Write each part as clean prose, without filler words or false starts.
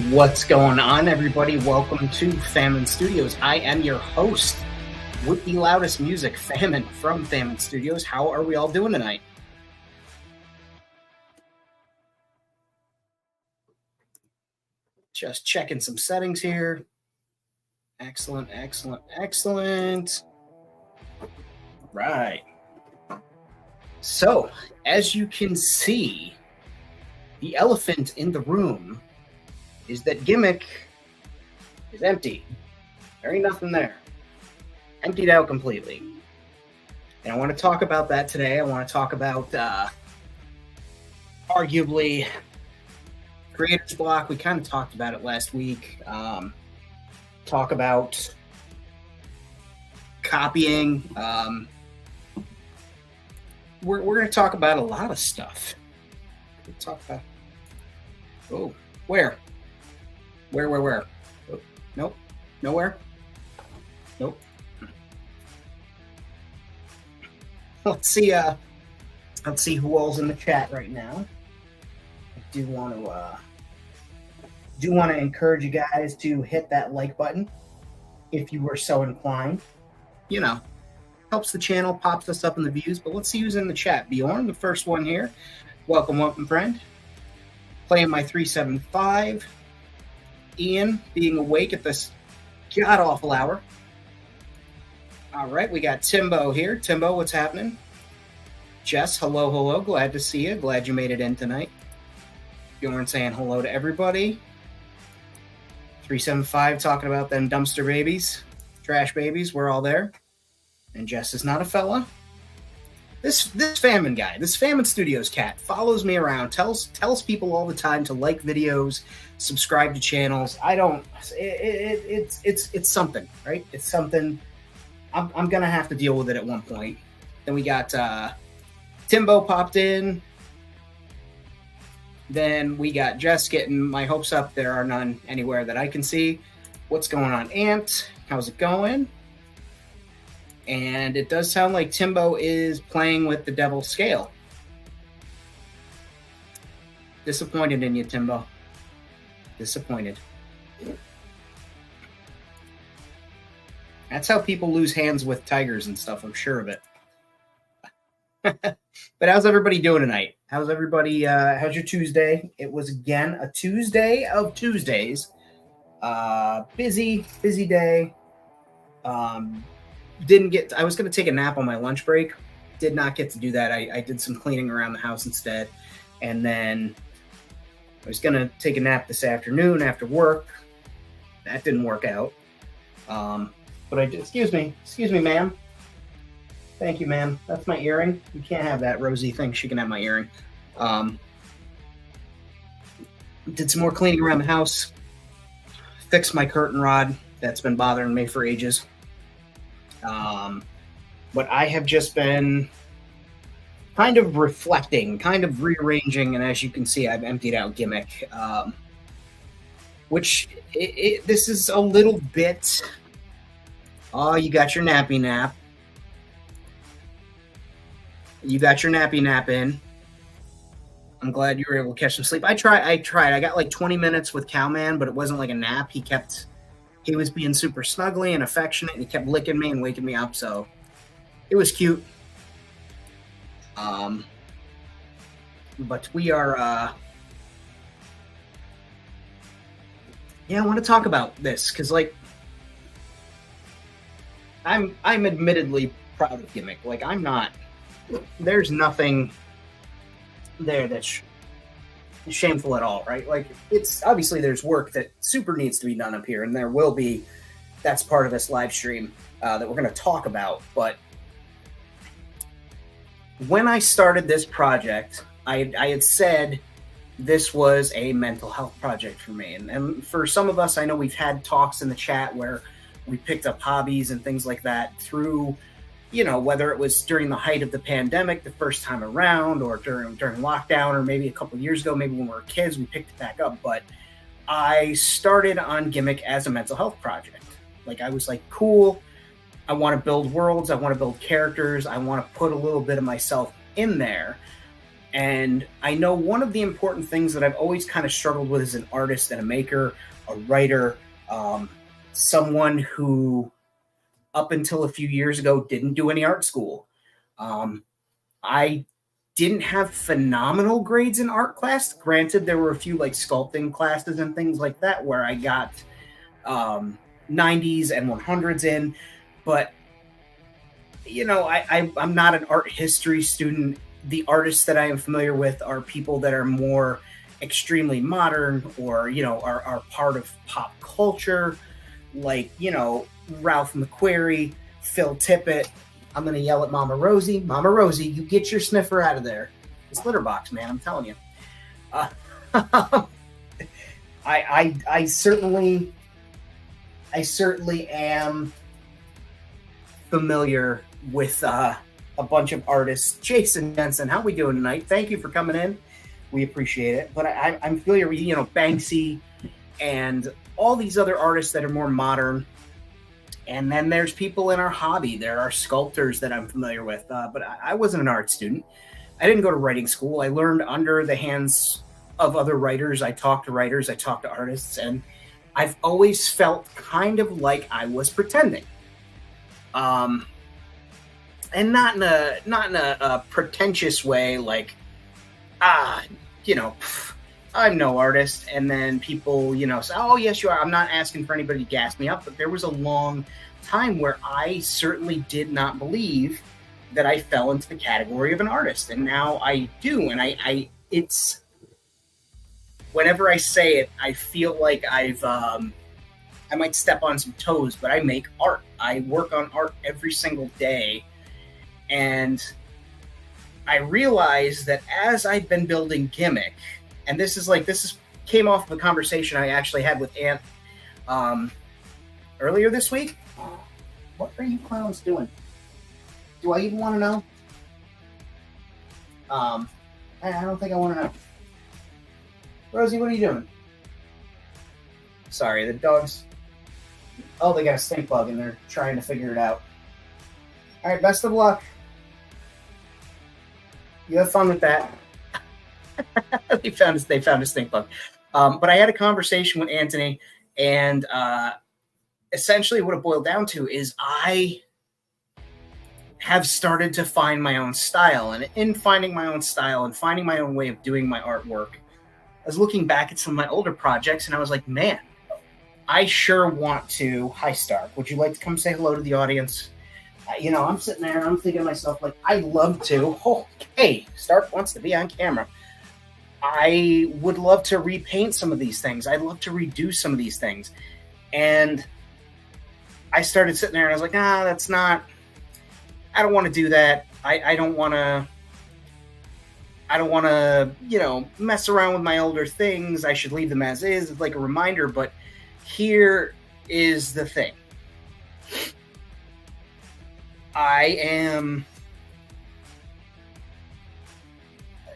What's going on, everybody? Welcome to Famine Studios. I am your host with the loudest music, Famine from Famine Studios. How are we all doing tonight? Just checking some settings here. Excellent. Right. So, as you can see, the elephant in the room is that Gimmick is empty. There ain't nothing there. Emptied out completely. And I want to talk about that today. I want to talk about arguably creator's block. We kind of talked about it last week. Talk about copying. We're going to talk about a lot of stuff. We'll talk about... Oh, where? Where? Oh, nope. Nowhere? Nope. Let's see who all's in the chat right now. I do want to encourage you guys to hit that like button if you were so inclined. You know, helps the channel, pops us up in the views. But let's see who's in the chat. Bjorn, the first one here. Welcome, friend. Playing my 375. Ian being awake at this god-awful hour. All right, we got Timbo here. Timbo, what's happening? Jess, hello. Glad to see you. Glad you made it in tonight. Bjorn saying hello to everybody. 375 talking about them dumpster babies, trash babies. We're all there. And Jess is not a fella. This Famine guy, this Famine Studios cat, follows me around, tells people all the time to like videos, subscribe to channels. I don't. It's something, right? It's something. I'm gonna have to deal with it at one point. Then we got Timbo popped in. Then we got Jess getting my hopes up. There are none anywhere that I can see. What's going on, Ant? How's it going? And it does sound like Timbo is playing with the devil's scale. Disappointed in you, Timbo. Disappointed. That's how people lose hands with tigers and stuff, I'm sure of it. But how's everybody doing tonight? How's everybody, how's your Tuesday? It was, again, a Tuesday of Tuesdays. Busy day. I was going to take a nap on my lunch break. Did not get to do that. I did some cleaning around the house instead. And then I was going to take a nap this afternoon after work. That didn't work out. But I did. Excuse me, ma'am. Thank you, ma'am. That's my earring. You can't have that. Rosie thinks she can have my earring. Did some more cleaning around the house. Fixed my curtain rod. That's been bothering me for ages. But I have just been kind of reflecting, kind of rearranging, and as you can see, I've emptied out Gimmick, which this is a little bit. Oh, you got your nappy nap. You got your nappy nap in. I'm glad you were able to catch some sleep. I tried. I got like 20 minutes with Cowman, but it wasn't like a nap. He was being super snuggly and affectionate, and he kept licking me and waking me up, so it was cute. But we are, I want to talk about this, because, like, I'm admittedly proud of Gimmick. Like, there's nothing there that's shameful at all, right? Like, it's obviously there's work that super needs to be done up here, and there will be. That's part of this live stream that we're going to talk about. But when I started this project, I had said this was a mental health project for me, and for some of us, I know we've had talks in the chat where we picked up hobbies and things like that through, whether it was during the height of the pandemic, the first time around, or during lockdown, or maybe a couple of years ago, maybe when we were kids, we picked it back up. But I started on Gimmick as a mental health project. Like, I was like, cool, I want to build worlds, I want to build characters, I want to put a little bit of myself in there. And I know one of the important things that I've always kind of struggled with as an artist and a maker, a writer, someone who up until a few years ago didn't do any art school. I didn't have phenomenal grades in art class. Granted, there were a few like sculpting classes and things like that where I got 90s and 100s in, but you know, I'm not an art history student. The artists that I am familiar with are people that are more extremely modern or, you know, are part of pop culture, like, you know, Ralph McQuarrie, Phil Tippett. I'm going to yell at Mama Rosie. Mama Rosie, you get your sniffer out of there. It's litter box, man. I'm telling you. I certainly am familiar with a bunch of artists. Jason Jensen, how we doing tonight? Thank you for coming in. We appreciate it. But I'm familiar with, you know, Banksy and all these other artists that are more modern. And then there's people in our hobby. There are sculptors that I'm familiar with. But I wasn't an art student. I didn't go to writing school. I learned under the hands of other writers. I talked to writers. I talked to artists. And I've always felt kind of like I was pretending. And not in a pretentious way, like, you know, I'm no artist. And then people, you know, say, oh, yes, you are. I'm not asking for anybody to gas me up. But there was a long time where I certainly did not believe that I fell into the category of an artist. And now I do. And it's, whenever I say it, I feel like I might step on some toes, but I make art. I work on art every single day. And I realized that as I've been building Gimmick, and this came off of a conversation I actually had with Ant earlier this week. What are you clowns doing? Do I even want to know? I don't think I want to know. Rosie, what are you doing? Sorry, the dogs. Oh, they got a stink bug and they're trying to figure it out. All right, best of luck. You have fun with that. they found a stink bug. But I had a conversation with Anthony, and essentially what it boiled down to is I have started to find my own style. And in finding my own style and finding my own way of doing my artwork, I was looking back at some of my older projects, and I was like, man, I sure want to. Hi, Stark. Would you like to come say hello to the audience? You know, I'm sitting there and I'm thinking to myself, like, I'd love to. Oh, hey, Stark wants to be on camera. I would love to repaint some of these things. I'd love to redo some of these things. And I started sitting there and I was like, that's not, I don't want to do that. I don't want to, you know, mess around with my older things. I should leave them as is. It's like a reminder. But here is the thing. I am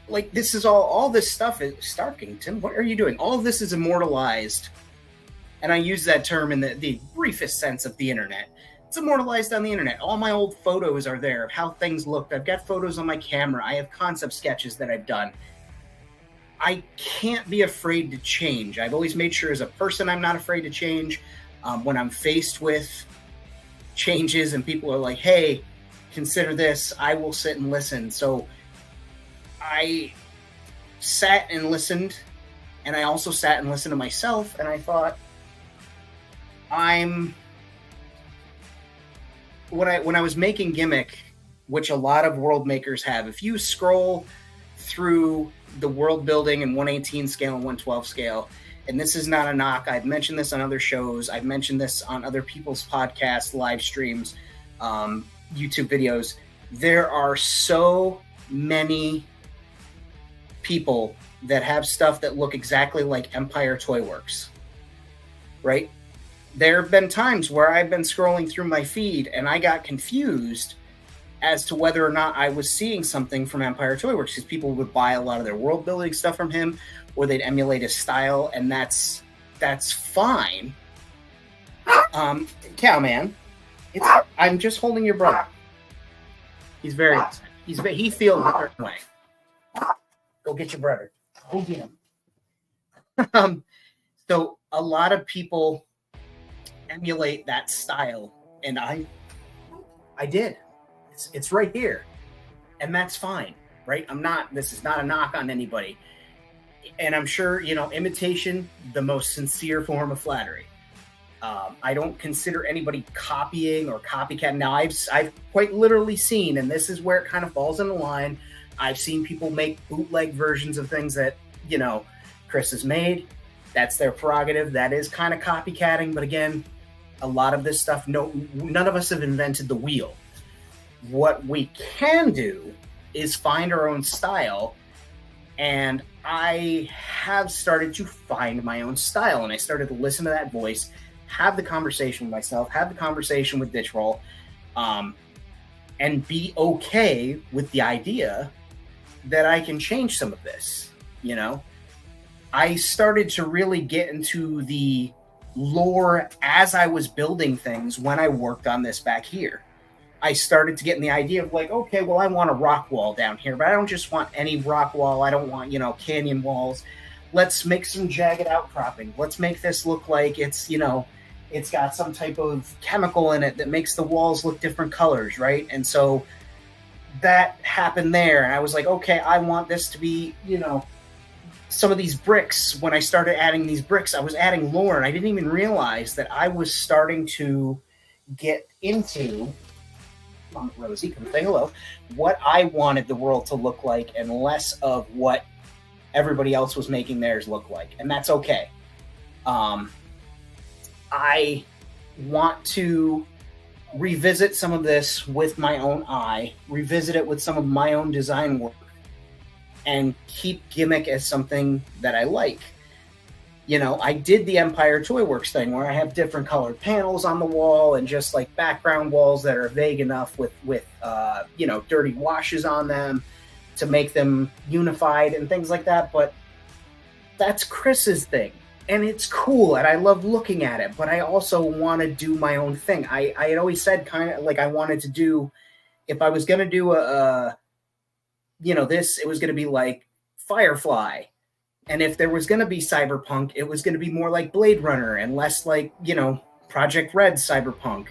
like, this is all this stuff is Starkington. What are you doing? All of this is immortalized. And I use that term in the briefest sense of the internet. It's immortalized on the internet. All my old photos are there of how things looked. I've got photos on my camera. I have concept sketches that I've done. I can't be afraid to change. I've always made sure as a person I'm not afraid to change. When I'm faced with changes and people are like, hey, consider this, I will sit and listen. So I sat and listened, and I also sat and listened to myself, and I thought, when I was making Gimmick, which a lot of world makers have, if you scroll through the world building in 118 scale and 112 scale, and this is not a knock, I've mentioned this on other shows, I've mentioned this on other people's podcasts, live streams, YouTube videos, there are so many people that have stuff that look exactly like Empire Toy Works, right? There have been times where I've been scrolling through my feed and I got confused as to whether or not I was seeing something from Empire Toy Works, because people would buy a lot of their world building stuff from him, or they'd emulate his style, and that's fine. Cowman, I'm just holding your brother. He's very, he feels a certain way. Go get your brother. Go get him. So a lot of people emulate that style, and I did. It's right here, and that's fine, right? This is not a knock on anybody, and I'm sure, imitation, the most sincere form of flattery. I don't consider anybody copying or copycat. Now, I've quite literally seen, and this is where it kind of falls in the line, I've seen people make bootleg versions of things that, Chris has made. That's their prerogative. That is kind of copycatting. But again, a lot of this stuff, none of us have invented the wheel. What we can do is find our own style. And I have started to find my own style. And I started to listen to that voice, have the conversation with myself, have the conversation with Dish Roll, and be okay with the idea that I can change some of this, I started to really get into the lore as I was building things when I worked on this back here. I started to get in the idea of like, okay, well, I want a rock wall down here, but I don't just want any rock wall. I don't want, canyon walls. Let's make some jagged outcropping. Let's make this look like it's, it's got some type of chemical in it that makes the walls look different colors, right? And so that happened there. And I was like, okay, I want this to be, some of these bricks. When I started adding these bricks, I was adding lore, and I didn't even realize that I was starting to get into, come on, Rosie, come say hello, what I wanted the world to look like, and less of what everybody else was making theirs look like. And that's okay. I want to revisit some of this with my own eye, revisit it with some of my own design work, and keep gimmick as something that I like. I did the Empire Toy Works thing where I have different colored panels on the wall and just like background walls that are vague enough with dirty washes on them to make them unified and things like that. But that's Chris's thing. And it's cool, and I love looking at it, but I also want to do my own thing. I had always said kind of like I wanted to do, if I was going to do this, it was going to be like Firefly. And if there was going to be cyberpunk, it was going to be more like Blade Runner and less like, Project Red cyberpunk.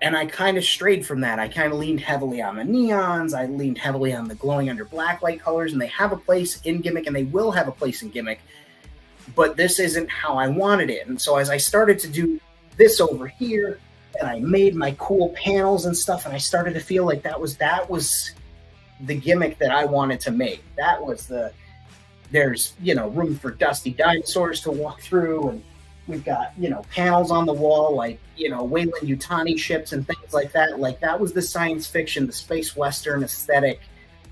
And I kind of strayed from that. I kind of leaned heavily on the neons. I leaned heavily on the glowing under blacklight colors, and they have a place in gimmick, and they will have a place in gimmick. But this isn't how I wanted it. And so as I started to do this over here, and I made my cool panels and stuff, and I started to feel like that was the gimmick that I wanted to make. That was there's, room for dusty dinosaurs to walk through, and we've got, panels on the wall, like, Weyland Yutani ships and things like that. Like, that was the science fiction, the space western aesthetic,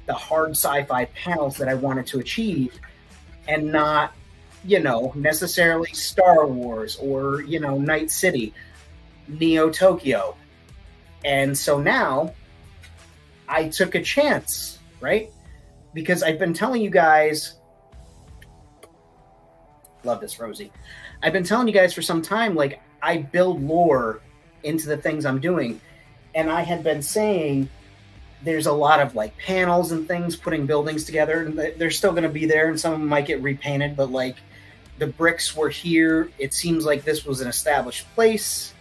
the hard sci-fi panels that I wanted to achieve, and not, necessarily Star Wars or, Night City, Neo Tokyo. And so now I took a chance, right? Because I've been telling you guys, love this, Rosie. I've been telling you guys for some time, like, I build lore into the things I'm doing. And I had been saying there's a lot of like panels and things putting buildings together, and they're still going to be there, and some of them might get repainted, but like the bricks were here. It seems like this was an established place.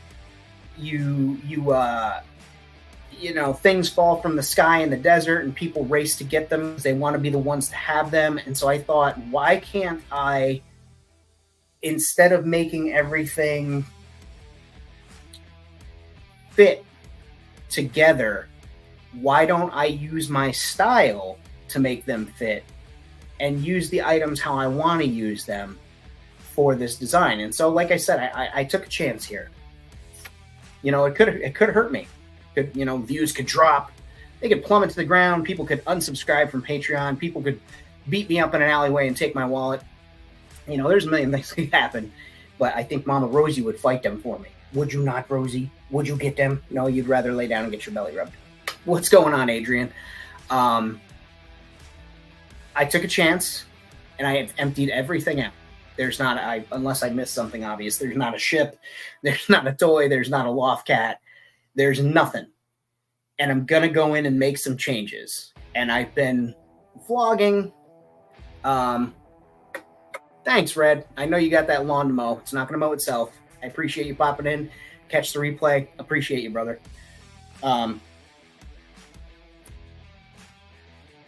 Things fall from the sky in the desert, and people race to get them. They want to be the ones to have them. And so I thought, why can't I, instead of making everything fit together, why don't I use my style to make them fit and use the items how I want to use them for this design? And so, like I said, I took a chance here. It could hurt me. Views could drop. They could plummet to the ground. People could unsubscribe from Patreon. People could beat me up in an alleyway and take my wallet. There's a million things that could happen. But I think Mama Rosie would fight them for me. Would you not, Rosie? Would you get them? No, you'd rather lay down and get your belly rubbed. What's going on, Adrian? I took a chance, and I have emptied everything out. There's not, unless I missed something obvious, there's not a ship, there's not a toy, there's not a loft cat, there's nothing. And I'm going to go in and make some changes. And I've been vlogging Thanks, Red. I know you got that lawn to mow. It's not going to mow itself. I appreciate you popping in. Catch the replay. Appreciate you, brother.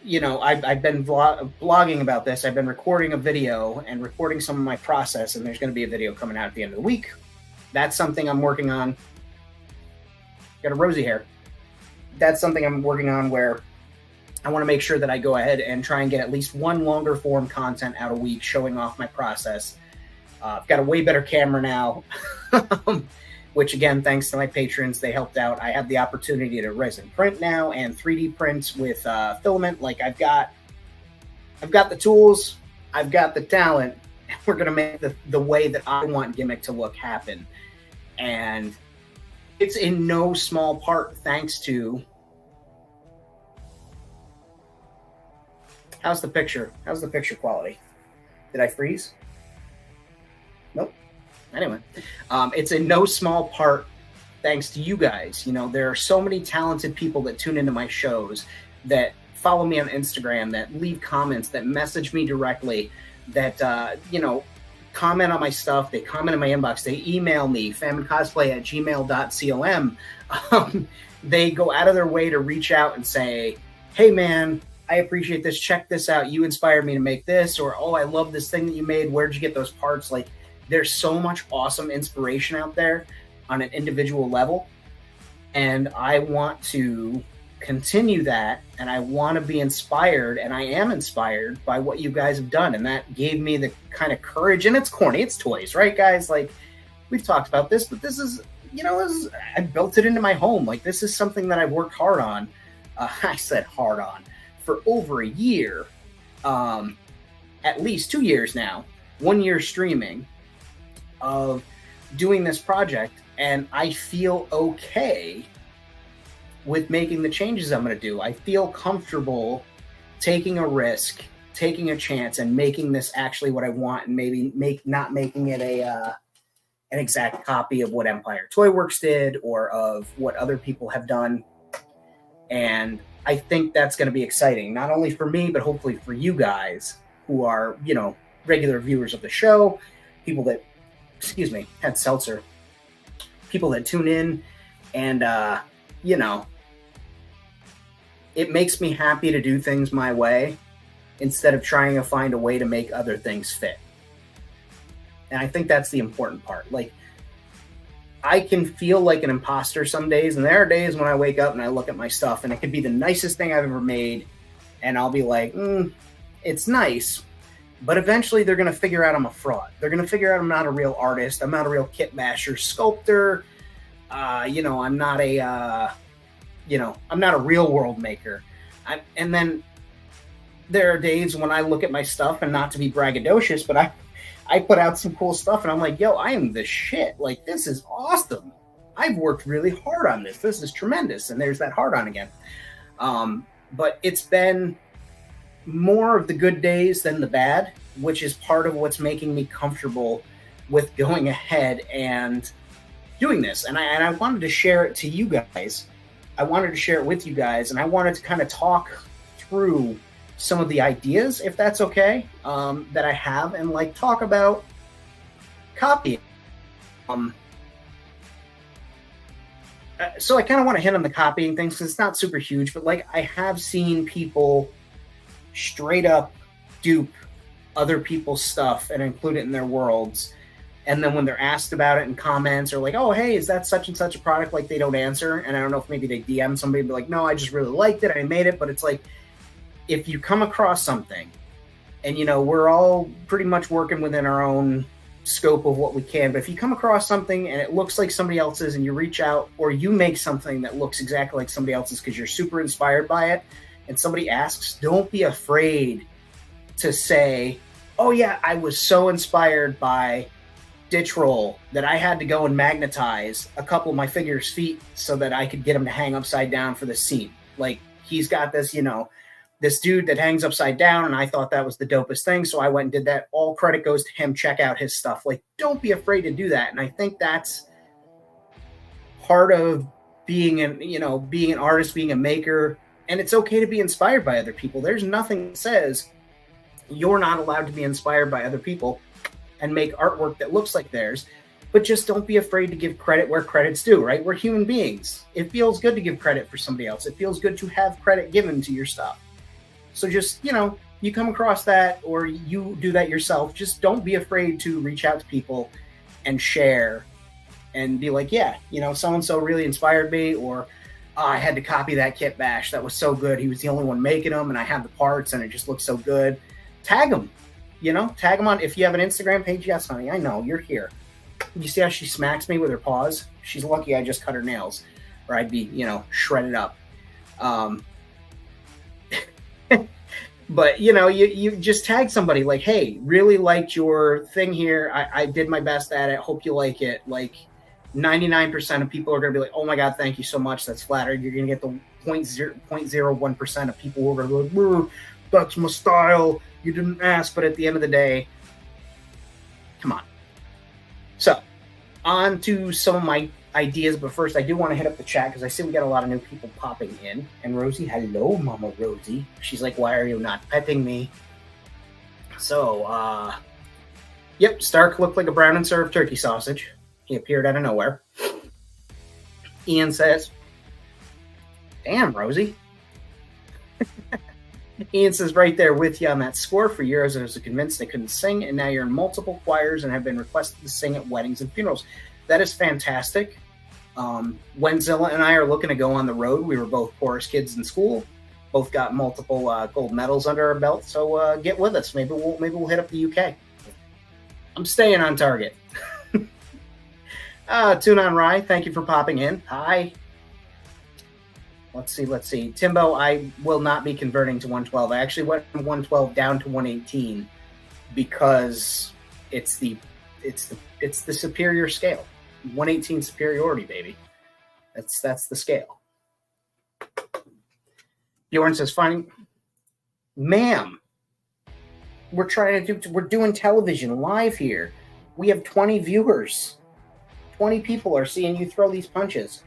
You know, I've been blogging about this. I've been recording a video and recording some of my process, and there's going to be a video coming out at the end of the week. That's something I'm working on. Got a rosy hair. That's something I'm working on where I want to make sure that I go ahead and try and get at least one longer form content out a week showing off my process. I've got a way better camera now, which again, thanks to my patrons, they helped out. I have the opportunity to resin print now and 3D print with filament. Like I've got the tools, I've got the talent. We're going to make the way that I want Gimmick to look happen. And it's in no small part thanks to... How's the picture? How's the picture quality? Did I freeze? Nope. Anyway, it's in no small part thanks to you guys. You know, there are so many talented people that tune into my shows, that follow me on Instagram, that leave comments, that message me directly, that, you know, comment on my stuff. They comment in my inbox. They email me, famicosplay@gmail.com. They go out of their way to reach out and say, hey, man, I appreciate this. Check this out. You inspired me to make this. Or, oh, I love this thing that you made. Where'd you get those parts? Like, there's so much awesome inspiration out there on an individual level. And I want to continue that. And I want to be inspired. And I am inspired by what you guys have done. And that gave me the kind of courage. And it's corny. It's toys, right, guys? Like, we've talked about this, but this is, you know, I built it into my home. Like, this is something that I've worked hard on. I said hard on. For over a year, at least 2 years now, 1 year streaming of doing this project, and I feel okay with making the changes I'm going to do. I feel comfortable taking a risk, taking a chance, and making this actually what I want, and maybe not making it an exact copy of what Empire Toy Works did or of what other people have done. And I think that's going to be exciting, not only for me, but hopefully for you guys who are, you know, regular viewers of the show, people that, had seltzer, people that tune in. And, you know, it makes me happy to do things my way instead of trying to find a way to make other things fit. And I think that's the important part. Like, I can feel like an imposter some days, and there are days when I wake up and I look at my stuff and it could be the nicest thing I've ever made, and I'll be like, it's nice, but eventually they're going to figure out I'm a fraud. They're going to figure out I'm not a real artist. I'm not a real kit masher, sculptor. You know, I'm not a real world maker. And then there are days when I look at my stuff, and not to be braggadocious, but I put out some cool stuff and I'm like, yo, I am the shit. Like, this is awesome. I've worked really hard on this. This is tremendous. And there's that hard on again. But it's been more of the good days than the bad, which is part of what's making me comfortable with going ahead and doing this. And I wanted to share it to you guys. I wanted to share it with you guys. And I wanted to kind of talk through some of the ideas, if that's okay, that I have, and like talk about copying. So I kind of want to hit on the copying things because it's not super huge, but like I have seen people straight up dupe other people's stuff and include it in their worlds. And then when they're asked about it in comments or like, oh, hey, is that such and such a product? Like, they don't answer. And I don't know if maybe they DM somebody and be like, no, I just really liked it. I made it. But it's like, if you come across something, and, you know, we're all pretty much working within our own scope of what we can, but if you come across something and it looks like somebody else's and you reach out, or you make something that looks exactly like somebody else's because you're super inspired by it, and somebody asks, don't be afraid to say, oh yeah, I was so inspired by Ditch Roll that I had to go and magnetize a couple of my figures' feet so that I could get them to hang upside down for the scene. Like, he's got this, you know, this dude that hangs upside down, and I thought that was the dopest thing, so I went and did that. All credit goes to him. Check out his stuff. Like, don't be afraid to do that. And I think that's part of being being an artist, being a maker. And it's okay to be inspired by other people. There's nothing that says You're not allowed to be inspired by other people and make artwork that looks like theirs, but just don't be afraid to give credit where credit's due, right? We're human beings. It feels good to give credit for somebody else. It feels good to have credit given to your stuff. So just, you come across that or you do that yourself, just don't be afraid to reach out to people and share and be like, yeah, so-and-so really inspired me, or I had to copy that kit bash. That was so good. He was the only one making them and I had the parts and it just looked so good. Tag them, tag them on. If you have an Instagram page, yes, honey, I know you're here. You see how she smacks me with her paws? She's lucky I just cut her nails or I'd be, shredded up. But, you just tag somebody like, hey, really liked your thing here. I did my best at it. Hope you like it. Like 99% of people are going to be like, oh my God, thank you so much. That's flattered. You're going to get the 0.01% of people who are going to be like, that's my style. You didn't ask. But at the end of the day, come on. So on to some of my ideas. But first, I do want to hit up the chat because I see we got a lot of new people popping in. And Rosie, hello, Mama Rosie. She's like, why are you not petting me? So, yep, Stark looked like a brown and served turkey sausage. He appeared out of nowhere. Ian says, damn, Rosie. Ian says, right there with you on that score. For years, I was convinced they couldn't sing, and now you're in multiple choirs and have been requested to sing at weddings and funerals. That is fantastic. When Zilla and I are looking to go on the road, we were both chorus kids in school. Both got multiple gold medals under our belt. So get with us. Maybe we'll hit up the UK. I'm staying on target. Tune on Rye, thank you for popping in. Hi. Let's see. Timbo, I will not be converting to 112. I actually went from 112 down to 118 because it's the superior scale. 118 superiority, baby. That's the scale. Bjorn says, finding, ma'am, we're doing television live here. We have 20 viewers. 20 people are seeing you throw these punches.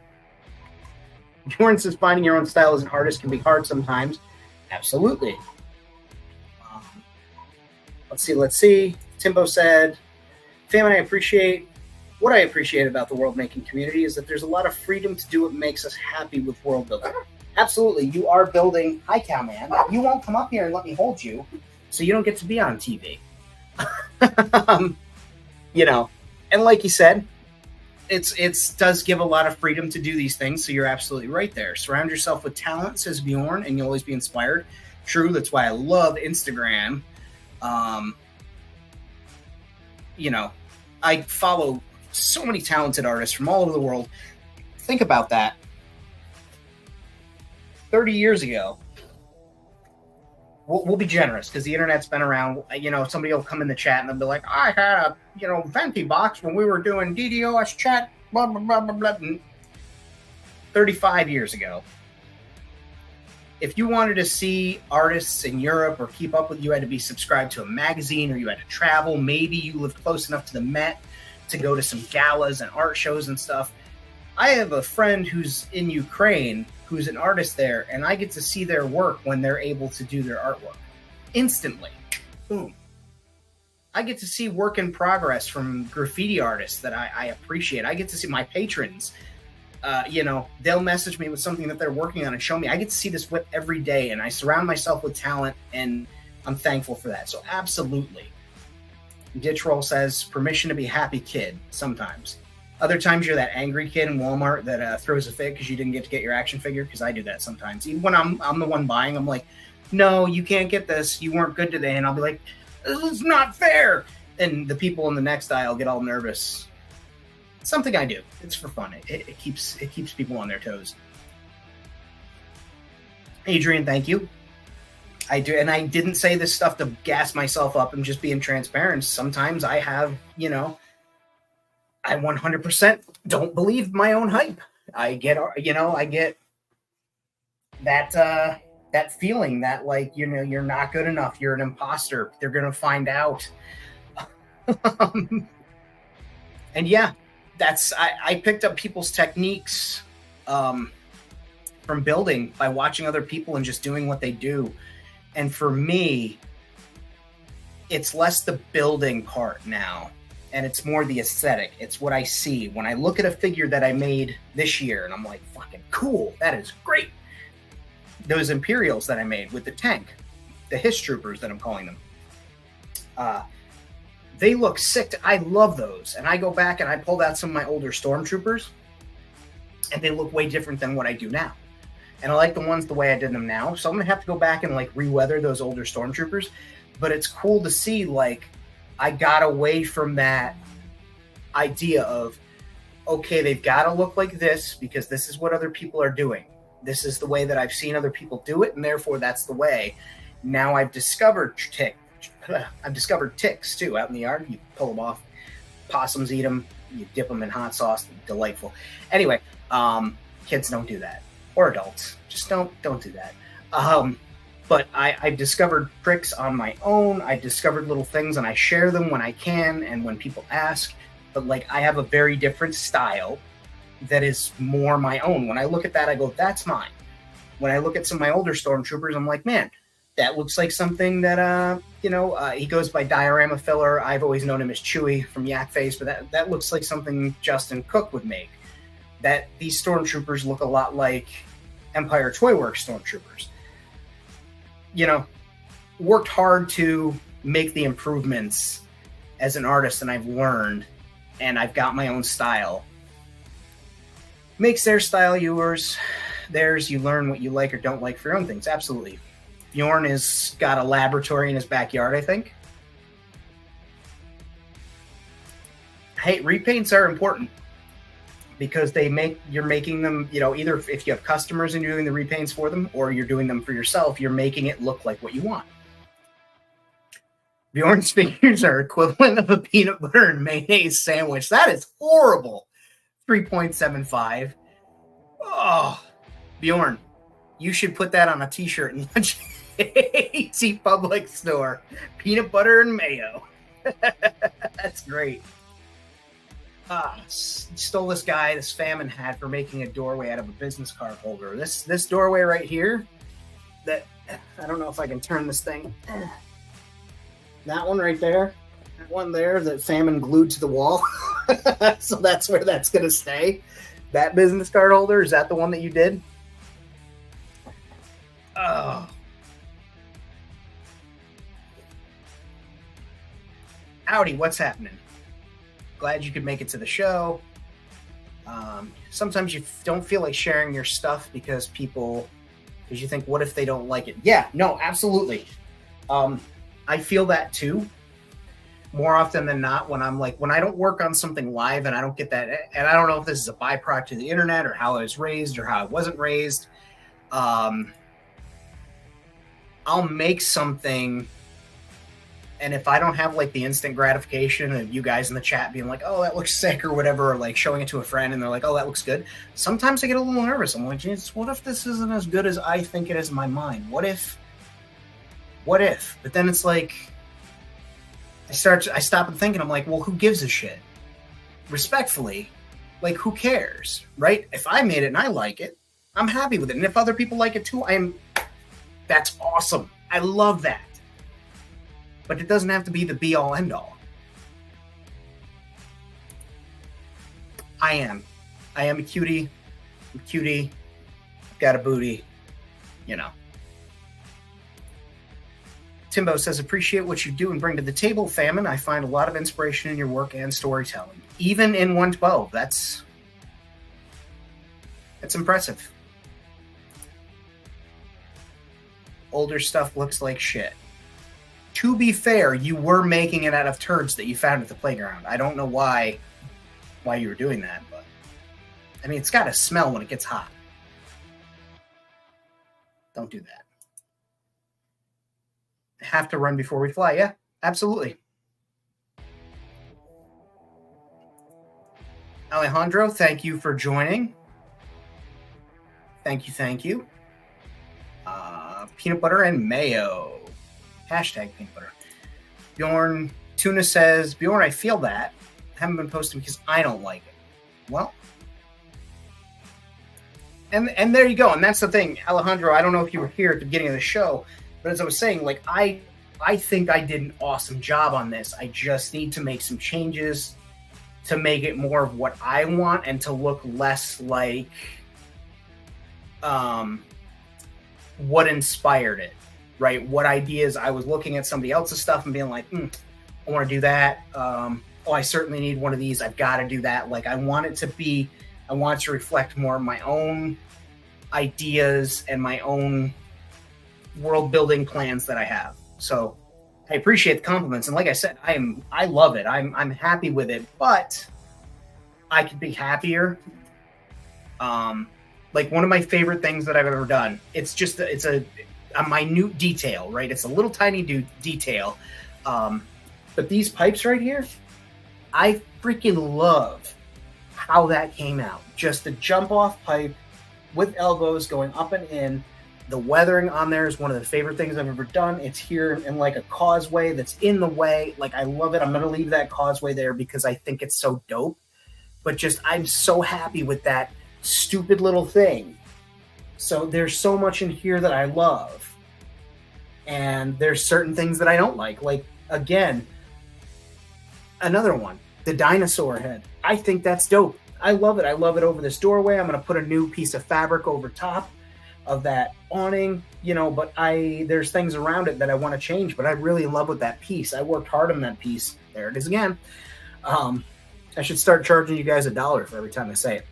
Bjorn says, finding your own style as an artist can be hard sometimes. Absolutely. Let's see. Timbo said, fam, what I appreciate about the world making community is that there's a lot of freedom to do what makes us happy with world building. Absolutely. You are building. Hi, Cowman. You won't come up here and let me hold you, so you don't get to be on TV. And like you said, it does give a lot of freedom to do these things, so you're absolutely right there. Surround yourself with talent, says Bjorn, and you'll always be inspired. True, that's why I love Instagram. I follow so many talented artists from all over the world. Think about that. 30 years ago, we'll be generous because the internet's been around. Somebody will come in the chat and they'll be like, I had a venti box when we were doing DDoS chat, blah, blah, blah, blah, blah. 35 years ago. If you wanted to see artists in Europe or keep up with, you had to be subscribed to a magazine or you had to travel. Maybe you lived close enough to the Met to go to some galas and art shows and stuff. I have a friend who's in Ukraine who's an artist there, and I get to see their work when they're able to do their artwork. Instantly. Boom. I get to see work in progress from graffiti artists that I appreciate. I get to see my patrons. They'll message me with something that they're working on and show me. I get to see this whip every day, and I surround myself with talent, and I'm thankful for that. So absolutely. Ditch Roll says, permission to be a happy kid sometimes. Other times you're that angry kid in Walmart that throws a fit because you didn't get your action figure, because I do that sometimes. Even when I'm the one buying, I'm like, no, you can't get this. You weren't good today. And I'll be like, this is not fair. And the people in the next aisle get all nervous. It's something I do. It's for fun. It keeps people on their toes. Adrian, thank you. I do, and I didn't say this stuff to gas myself up. I'm just being transparent. Sometimes I have, I 100% don't believe my own hype. I get that feeling that you're not good enough. You're an imposter. They're going to find out. And yeah, I picked up people's techniques from building by watching other people and just doing what they do. And for me, it's less the building part now, and it's more the aesthetic. It's what I see when I look at a figure that I made this year, and I'm like, fucking cool, that is great. Those Imperials that I made with the tank, the Hiss Troopers that I'm calling them, they look sick. I love those. And I go back and I pulled out some of my older Stormtroopers, and they look way different than what I do now. And I like the ones the way I did them now. So I'm going to have to go back and like re-weather those older Stormtroopers. But it's cool to see, like, I got away from that idea of, okay, they've got to look like this because this is what other people are doing. This is the way that I've seen other people do it, and therefore that's the way. Now I've discovered ticks too out in the yard. You pull them off. Possums eat them. You dip them in hot sauce. Delightful. Anyway, kids don't do that, or adults. Just don't do that. But I've discovered tricks on my own. I discovered little things, and I share them when I can and when people ask. But like, I have a very different style that is more my own. When I look at that, I go, that's mine. When I look at some of my older Stormtroopers, I'm like, man, that looks like something that, he goes by Diorama Filler. I've always known him as Chewie from Yak Face, but that looks like something Justin Cook would make. That these Stormtroopers look a lot like Empire Toy Works Stormtroopers. Worked hard to make the improvements as an artist, and I've learned, and I've got my own style. Makes their style yours. Theirs, you learn what you like or don't like for your own things. Absolutely. Bjorn has got a laboratory in his backyard, I think. Hey, repaints are important because you're making them, either if you have customers and you're doing the repaints for them or you're doing them for yourself, you're making it look like what you want. Bjorn's figures are equivalent of a peanut butter and mayonnaise sandwich. That is horrible. 3.75. Oh, Bjorn, you should put that on a t-shirt and launch AT Public Store. Peanut butter and mayo. That's great. Stole this famine hat for making a doorway out of a business card holder. This doorway right here, that I don't know if I can turn this thing. That one right there, that one there, that famine glued to the wall. So that's where that's going to stay. That business card holder, is that the one that you did? Oh. Howdy, what's happening? Glad you could make it to the show. Sometimes you don't feel like sharing your stuff because you think, what if they don't like it? Yeah, no, absolutely. I feel that too. More often than not, when I don't work on something live and I don't get that, and I don't know if this is a byproduct of the internet or how I was raised or how I wasn't raised, I'll make something, and if I don't have like the instant gratification of you guys in the chat being like, oh, that looks sick or whatever, or like showing it to a friend and they're like, oh, that looks good. Sometimes I get a little nervous. I'm like, geez, what if this isn't as good as I think it is in my mind? What if? But then it's like, I stop and think, and I'm like, well, who gives a shit? Respectfully, like, who cares, right? If I made it and I like it, I'm happy with it. And if other people like it too, that's awesome. I love that. But it doesn't have to be the be all end all. I am a cutie. I'm cutie. Got a booty. Timbo says, appreciate what you do and bring to the table, Famine. I find a lot of inspiration in your work and storytelling. Even in 112. That's impressive. Older stuff looks like shit. To be fair, you were making it out of turds that you found at the playground. I don't know why you were doing that, but I mean, it's got to smell when it gets hot. Don't do that. Have to run before we fly. Yeah, absolutely. Alejandro, thank you for joining. Thank you. Peanut butter and mayo. Hashtag peanut butter. Bjorn Tuna says, Bjorn, I feel that. I haven't been posting because I don't like it. Well, and there you go. And that's the thing, Alejandro, I don't know if you were here at the beginning of the show, but as I was saying, like, I I think I did an awesome job on this. I just need to make some changes to make it more of what I want and to look less like what inspired it, right? What ideas I was looking at somebody else's stuff and being like, I want to do that. I certainly need one of these. I've got to do that. Like I want it to reflect more of my own ideas and my own world building plans that I have. So I appreciate the compliments. And like I said, I love it. I'm happy with it, but I could be happier. Like one of my favorite things that I've ever done. It's a minute detail, right? It's a little tiny detail. But these pipes right here, I freaking love how that came out. Just a jump off pipe with elbows going up and in. The weathering on there is one of the favorite things I've ever done. It's here in like a causeway that's in the way. Like I love it. I'm going to leave that causeway there because I think it's so dope. But just I'm so happy with that stupid little thing. So there's so much in here that I love. And there's certain things that I don't like. Like, again, another one, the dinosaur head. I think that's dope. I love it. I love it over this doorway. I'm going to put a new piece of fabric over top of that awning, but there's things around it that I want to change, but I really love with that piece. I worked hard on that piece. There it is again. I should start charging you guys $1 for every time I say it.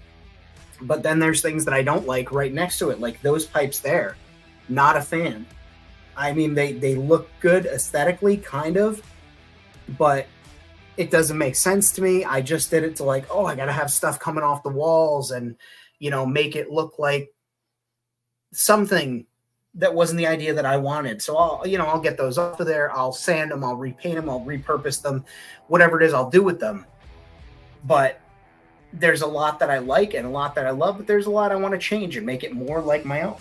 But then there's things that I don't like right next to it, like those pipes there. Not a fan. I mean, they look good aesthetically, kind of, but it doesn't make sense to me. I just did it to like, I got to have stuff coming off the walls and, make it look like something that wasn't the idea that I wanted. So I'll get those off of there. I'll sand them. I'll repaint them. I'll repurpose them. Whatever it is, I'll do with them. But there's a lot that I like and a lot that I love, but there's a lot I want to change and make it more like my own.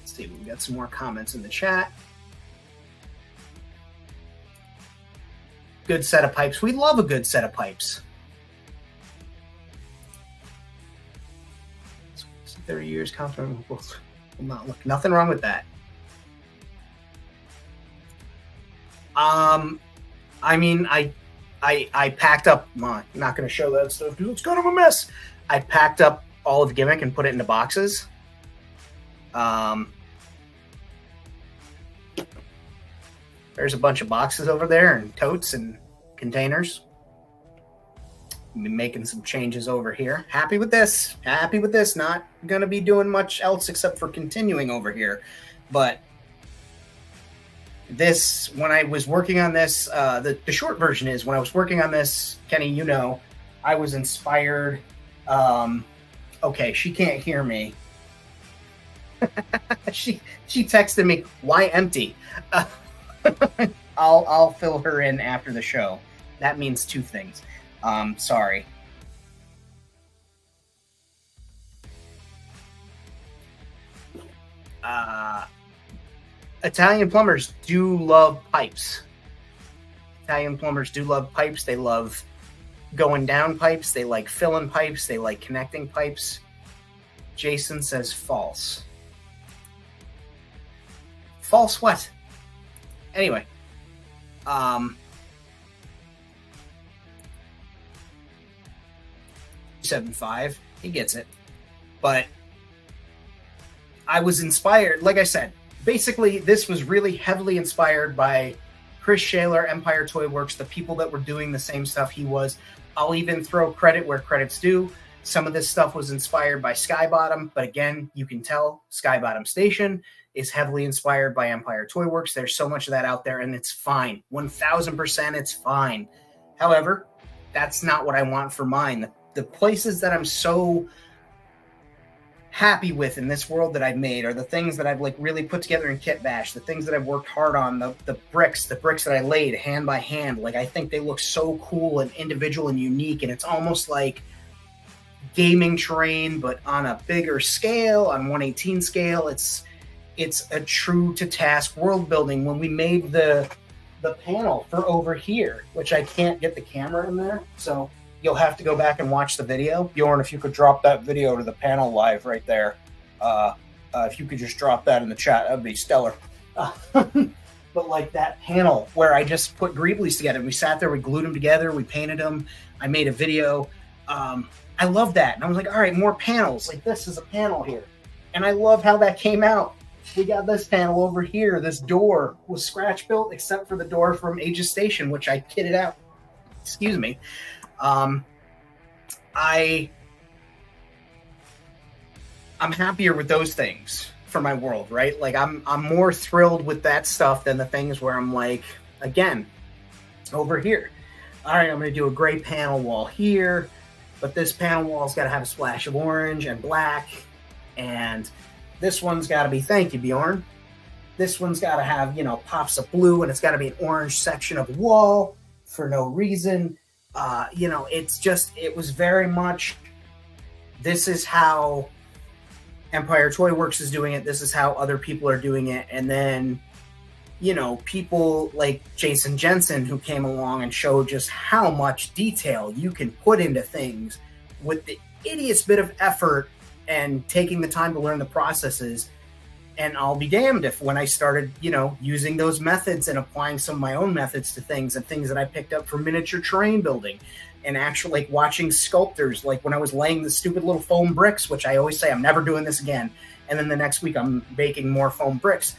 Let's see, we've got some more comments in the chat. Good set of pipes. We love a good set of pipes. 30 years confident will not look. Nothing wrong with that. I mean, I packed up. I'm not going to show that stuff because it's kind of a mess. I packed up all of Gimmick and put it into boxes. There's a bunch of boxes over there and totes and containers. I've been making some changes over here. Happy with this. Happy with this. Not going to be doing much else except for continuing over here. But this, when I was working on this, the short version is when I was working on this, Kenny, I was inspired. Okay, she can't hear me. She texted me, why empty? I'll fill her in after the show. That means two things. Sorry. Italian plumbers do love pipes. Italian plumbers do love pipes. They love going down pipes. They like filling pipes. They like connecting pipes. Jason says false. False what? Anyway, 7.5, he gets it. But I was inspired, like I said, basically this was really heavily inspired by Chris Shaler, Empire Toy Works, the people that were doing the same stuff he was. I'll even throw credit where credit's due. Some of this stuff was inspired by Skybottom, but again, you can tell Skybottom Station is heavily inspired by Empire Toy Works. There's so much of that out there, and it's fine. 1,000% it's fine. However, that's not what I want for mine. The places that I'm so happy with in this world that I've made are the things that I've like really put together in Kit Bash, the things that I've worked hard on, the bricks that I laid hand by hand. Like I think they look so cool and individual and unique, and it's almost like gaming terrain, but on a bigger scale, on 1/18 scale. It's a true to task world building. When we made the panel for over here, which I can't get the camera in there, so you'll have to go back and watch the video. Bjorn, if you could drop that video to the panel live right there. If you could just drop that in the chat, that'd be stellar. But like that panel where I just put Greeblies together. We sat there, we glued them together, we painted them. I made a video. I love that. And I was like, all right, more panels. Like this is a panel here. And I love how that came out. We got this panel over here. This door was scratch built except for the door from Aegis Station, which I kitted out. Excuse me. I'm happier with those things for my world, right? Like I'm more thrilled with that stuff than the things where I'm like, again, over here. All right, I'm going to do a gray panel wall here, but this panel wall's got to have a splash of orange and black, and this one's got to be, thank you, Bjorn. This one's got to have, pops of blue, and it's got to be an orange section of the wall for no reason. It was very much, this is how Empire Toy Works is doing it. This is how other people are doing it. And then, people like Jason Jensen who came along and showed just how much detail you can put into things with the idiot's bit of effort and taking the time to learn the processes. And I'll be damned if when I started, using those methods and applying some of my own methods to things and things that I picked up from miniature terrain building and actually like watching sculptors, like when I was laying the stupid little foam bricks, which I always say I'm never doing this again. And then the next week I'm baking more foam bricks,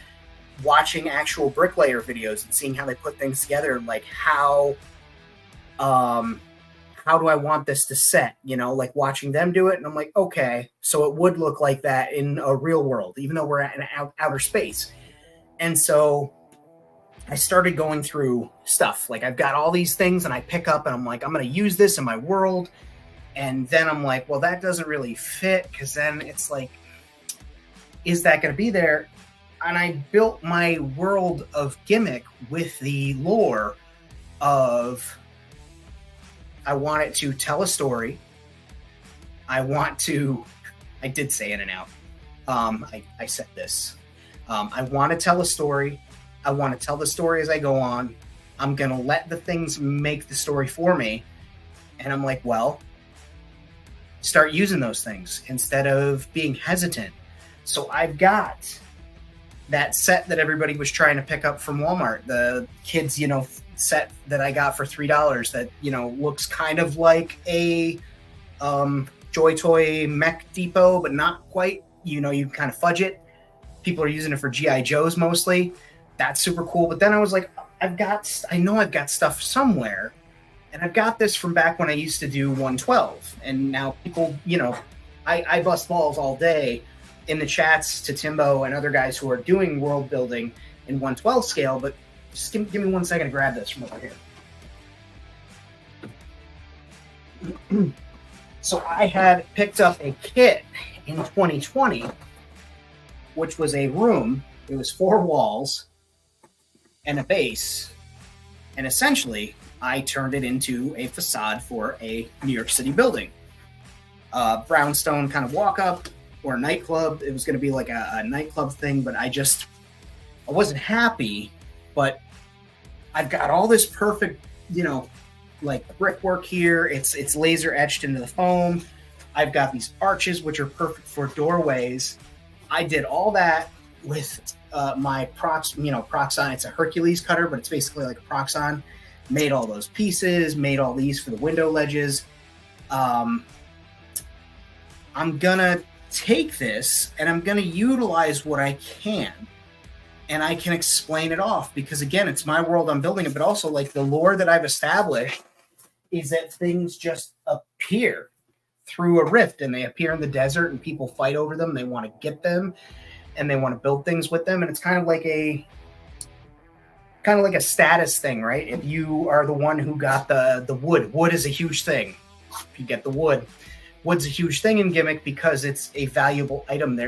watching actual bricklayer videos and seeing how they put things together, like how do I want this to set, like watching them do it. And I'm like, okay, so it would look like that in a real world, even though we're in outer space. And so I started going through stuff. Like I've got all these things and I pick up and I'm like, I'm going to use this in my world. And then I'm like, well, that doesn't really fit. Cause then it's like, is that going to be there? And I built my world of gimmick with the lore of, I want it to tell a story. I did say in and out. I said this. I want to tell a story. I want to tell the story as I go on. I'm going to let the things make the story for me. And I'm like, well, start using those things instead of being hesitant. So I've got that set that everybody was trying to pick up from Walmart, the kids, set that I got for $3 that, looks kind of like a Joy Toy Mech Depot, but not quite. You can kind of fudge it. People are using it for G.I. Joes mostly. That's super cool. But then I was like, I know I've got stuff somewhere. And I've got this from back when I used to do 112. And now people, I bust balls all day in the chats to Timbo and other guys who are doing world building in 112 scale, but just give me 1 second to grab this from over here. So I had picked up a kit in 2020, which was a room. It was 4 walls and a base. And essentially, I turned it into a facade for a New York City building. Brownstone kind of walk up or a nightclub. It was going to be like a nightclub thing, but I wasn't happy. But I've got all this perfect, like brickwork here. It's laser etched into the foam. I've got these arches, which are perfect for doorways. I did all that with my Proxon. It's a Hercules cutter, but it's basically like a Proxon. Made all those pieces, made all these for the window ledges. I'm going to take this and I'm going to utilize what I can. And I can explain it off because, again, it's my world. I'm building it, but also like the lore that I've established is that things just appear through a rift and they appear in the desert and people fight over them. They want to get them and they want to build things with them. And it's kind of like a status thing, right? If you are the one who got the wood is a huge thing. If you get the wood's a huge thing in Gimmick because it's a valuable item.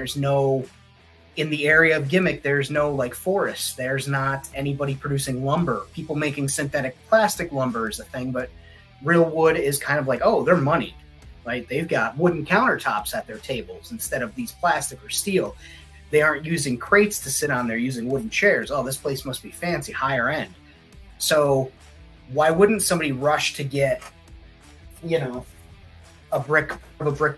In the area of Gimmick, there's no like forest. There's not anybody producing lumber. People making synthetic plastic lumber is a thing, but real wood is kind of like, oh, they're money, right? They've got wooden countertops at their tables instead of these plastic or steel. They aren't using crates to sit on. They're using wooden chairs. Oh, this place must be fancy, higher end. So why wouldn't somebody rush to get you know, a brick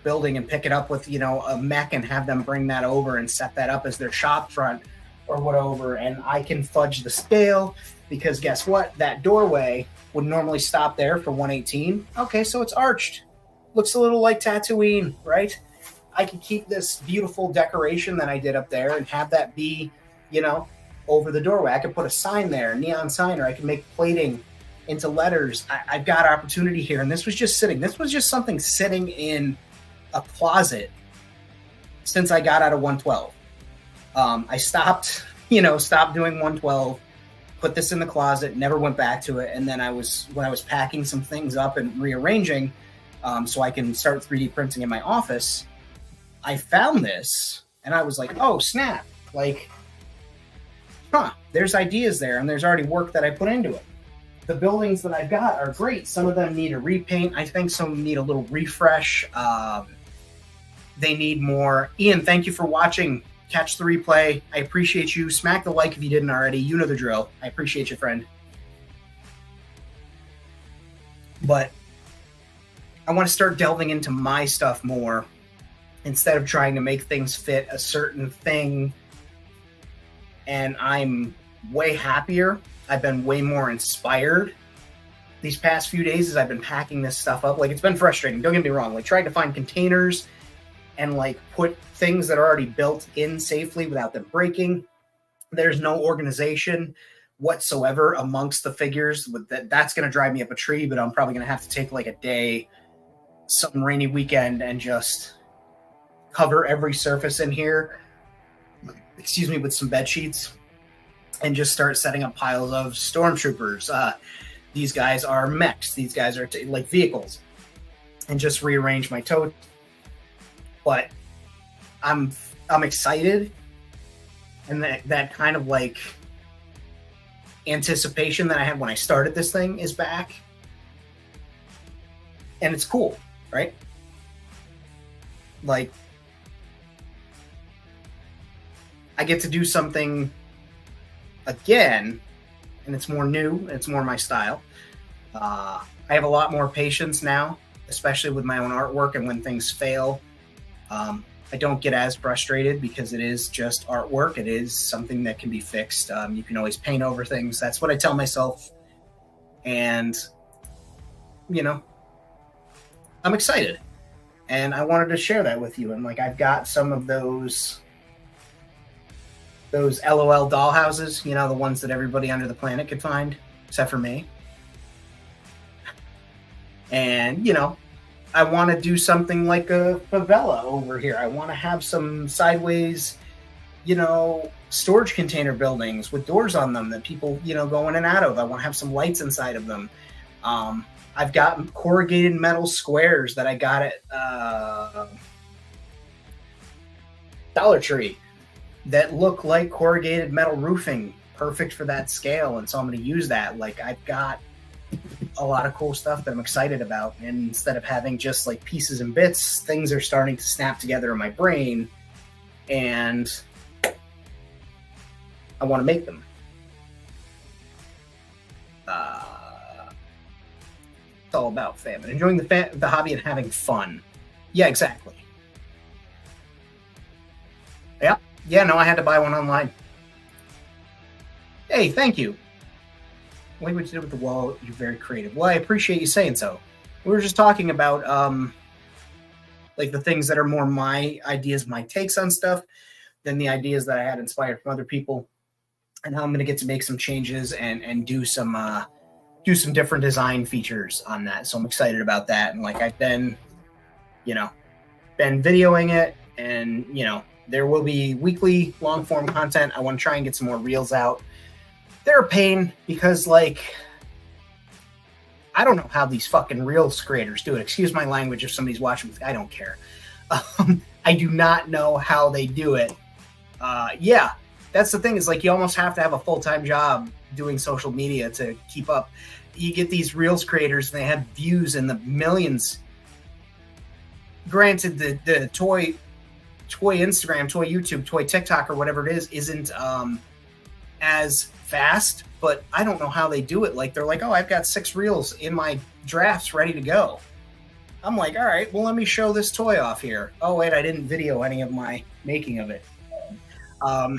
building and pick it up with, you know, a mech and have them bring that over and set that up as their shop front or whatever. And I can fudge the scale because guess what? That doorway would normally stop there for 118. Okay, so it's arched. Looks a little like Tatooine, right? I could keep this beautiful decoration that I did up there and have that be, you know, over the doorway. I could put a sign there, a neon sign, or I could make plating into letters. I've got opportunity here. And this was just sitting. This was just something sitting in a closet since I got out of 112. I stopped doing 112, put this in the closet, never went back to it. And then when I was packing some things up and rearranging so I can start 3D printing in my office, I found this and I was like, oh, snap. Like, there's ideas there and there's already work that I put into it. The buildings that I've got are great. Some of them need a repaint. I think some need a little refresh. They need more. Ian, thank you for watching. Catch the replay. I appreciate you. Smack the like if you didn't already. You know the drill. I appreciate you, friend. But I want to start delving into my stuff more instead of trying to make things fit a certain thing. And I'm way happier. I've been way more inspired these past few days as I've been packing this stuff up. Like, it's been frustrating. Don't get me wrong. Like, trying to find containers and like put things that are already built in safely without them breaking. There's no organization whatsoever amongst the figures. That's going to drive me up a tree, but I'm probably going to have to take like a day, some rainy weekend, and just cover every surface in here, with some bed sheets. And just start setting up piles of stormtroopers. These guys are mechs. These guys are like vehicles. And just rearrange my totes. But I'm excited. And that kind of like anticipation that I had when I started this thing is back. And it's cool, right? Like, I get to do something again, and it's more new, it's more my style. I have a lot more patience now, especially with my own artwork, and when things fail, I don't get as frustrated because it is just artwork. It is something that can be fixed. You can always paint over things. That's what I tell myself. And, you know, I'm excited. And I wanted to share that with you. And like, I've got some of those LOL dollhouses, you know, the ones that everybody under the planet could find, except for me. And, you know, I want to do something like a favela over here. I want to have some sideways, you know, storage container buildings with doors on them that people, you know, go in and out of. I want to have some lights inside of them. I've got corrugated metal squares that I got at Dollar Tree that look like corrugated metal roofing, perfect for that scale. And so I'm going to use that. Like, I've got a lot of cool stuff that I'm excited about. And instead of having just like pieces and bits, things are starting to snap together in my brain, and I want to make them. It's all about fam and enjoying the hobby and having fun. Yeah, exactly. Yeah, no, I had to buy one online. Hey, thank you. What you did with the wall, you're very creative. Well, I appreciate you saying so. We were just talking about like the things that are more my ideas, my takes on stuff, than the ideas that I had inspired from other people, and how I'm going to get to make some changes and do some different design features on that. So I'm excited about that. And like, I've been videoing it, and there will be weekly long form content. I want to try and get some more reels out. They're a pain because, like, I don't know how these fucking reels creators do it. Excuse my language if somebody's watching. I don't care. I do not know how they do it. Yeah, that's the thing, is like, you almost have to have a full-time job doing social media to keep up. You get these reels creators and they have views in the millions. Granted, the toy Instagram, toy YouTube, toy TikTok, or whatever it is, isn't as fast, but I don't know how they do it. Like, they're like, oh, I've got 6 reels in my drafts ready to go. I'm like, all right, well, let me show this toy off here. Oh, wait, I didn't video any of my making of it. All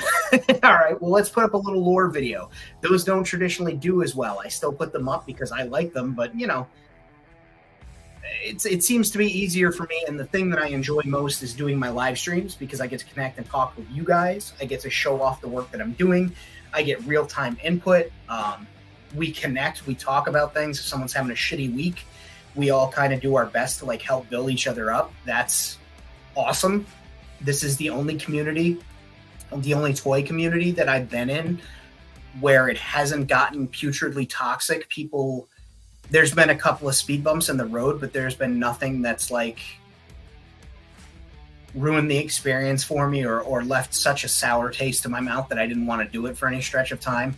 right, well, let's put up a little lore video. Those don't traditionally do as well. I still put them up because I like them, but, you know, it seems to be easier for me. And the thing that I enjoy most is doing my live streams because I get to connect and talk with you guys. I get to show off the work that I'm doing. I get real-time input. We connect. We talk about things. If someone's having a shitty week, we all kind of do our best to like help build each other up. That's awesome. This is the only community, the only toy community that I've been in where it hasn't gotten putridly toxic. People, there's been a couple of speed bumps in the road, but there's been nothing that's like ruined the experience for me or left such a sour taste in my mouth that I didn't want to do it for any stretch of time.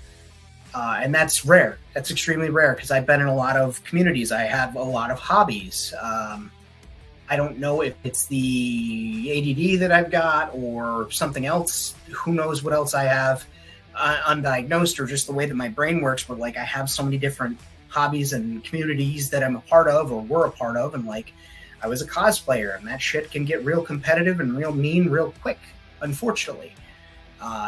And that's rare. That's extremely rare because I've been in a lot of communities. I have a lot of hobbies. I don't know if it's the ADD that I've got or something else. Who knows what else I have undiagnosed or just the way that my brain works. But like I have so many different hobbies and communities that I'm a part of or were a part of. And like I was a cosplayer and that shit can get real competitive and real mean real quick, unfortunately.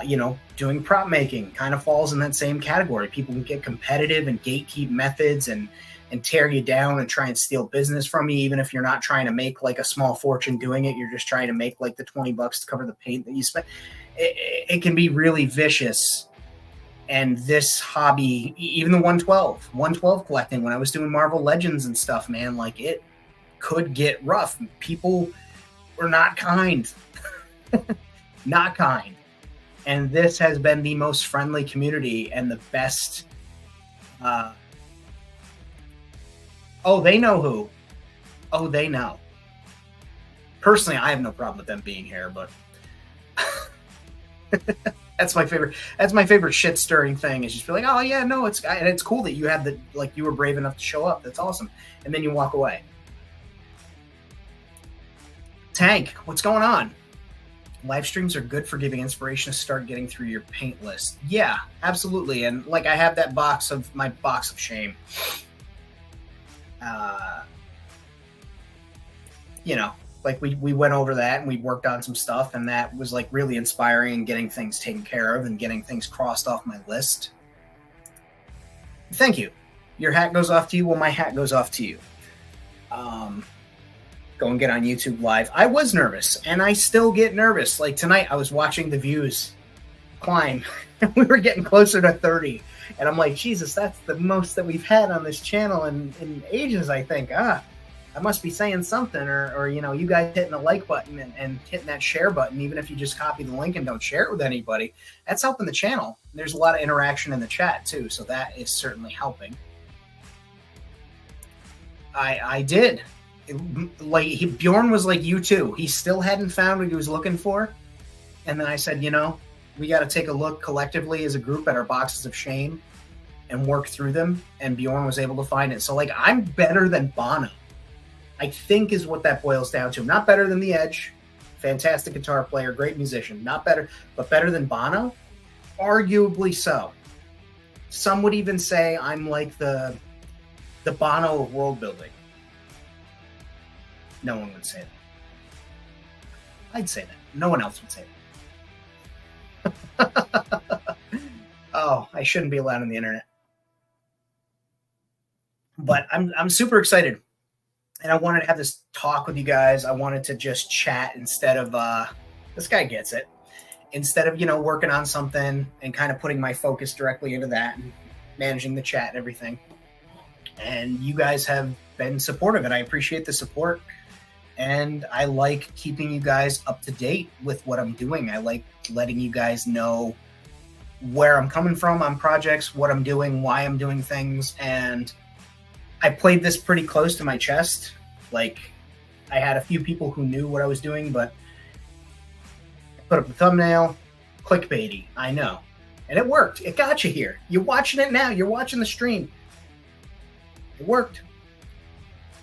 You know, doing prop making kind of falls in that same category. People can get competitive and gatekeep methods and tear you down and try and steal business from you, even if you're not trying to make like a small fortune doing it. You're just trying to make like the $20 to cover the paint that you spent. It can be really vicious. And this hobby, even the 112 collecting, when I was doing Marvel Legends and stuff, man, like it could get rough. People were not kind. Not kind. And this has been the most friendly community and the best. Oh, they know who. Oh, they know. Personally, I have no problem with them being here, but that's my favorite. That's my favorite shit stirring thing is just be like, oh yeah, no, and it's cool that you had the like you were brave enough to show up. That's awesome. And then you walk away. Tank, what's going on? Live streams are good for giving inspiration to start getting through your paint list. Yeah, absolutely. And like I have that box of shame. You know, like we went over that and we worked on some stuff and that was like really inspiring and getting things taken care of and getting things crossed off my list. Thank you. Your hat goes off to you. Well, my hat goes off to you. Go and get on YouTube Live. I was nervous, and I still get nervous. Like tonight, I was watching the views climb. We were getting closer to 30, and I'm like, Jesus, that's the most that we've had on this channel in ages, I think. I must be saying something, or you know, you guys hitting the like button and hitting that share button, even if you just copy the link and don't share it with anybody. That's helping the channel. There's a lot of interaction in the chat, too, so that is certainly helping. I did. Bjorn was like you too. He still hadn't found what he was looking for. And then I said, you know, we got to take a look collectively as a group at our boxes of shame and work through them. And Bjorn was able to find it. So like, I'm better than Bono, I think is what that boils down to. Not better than The Edge. Fantastic guitar player, great musician. Not better, but better than Bono? Arguably so. Some would even say I'm like the Bono of Worldbuilding. No one would say that. I'd say that. No one else would say that. Oh, I shouldn't be allowed on the internet. But I'm super excited. And I wanted to have this talk with you guys. I wanted to just chat instead of this guy gets it. Instead of, you know, working on something and kind of putting my focus directly into that and managing the chat and everything. And you guys have been supportive, and I appreciate the support. And I like keeping you guys up to date with what I'm doing. I like letting you guys know where I'm coming from on projects, what I'm doing, why I'm doing things. And I played this pretty close to my chest. Like, I had a few people who knew what I was doing, but I put up the thumbnail, clickbaity, I know. And it worked. It got you here. You're watching it now. You're watching the stream. It worked.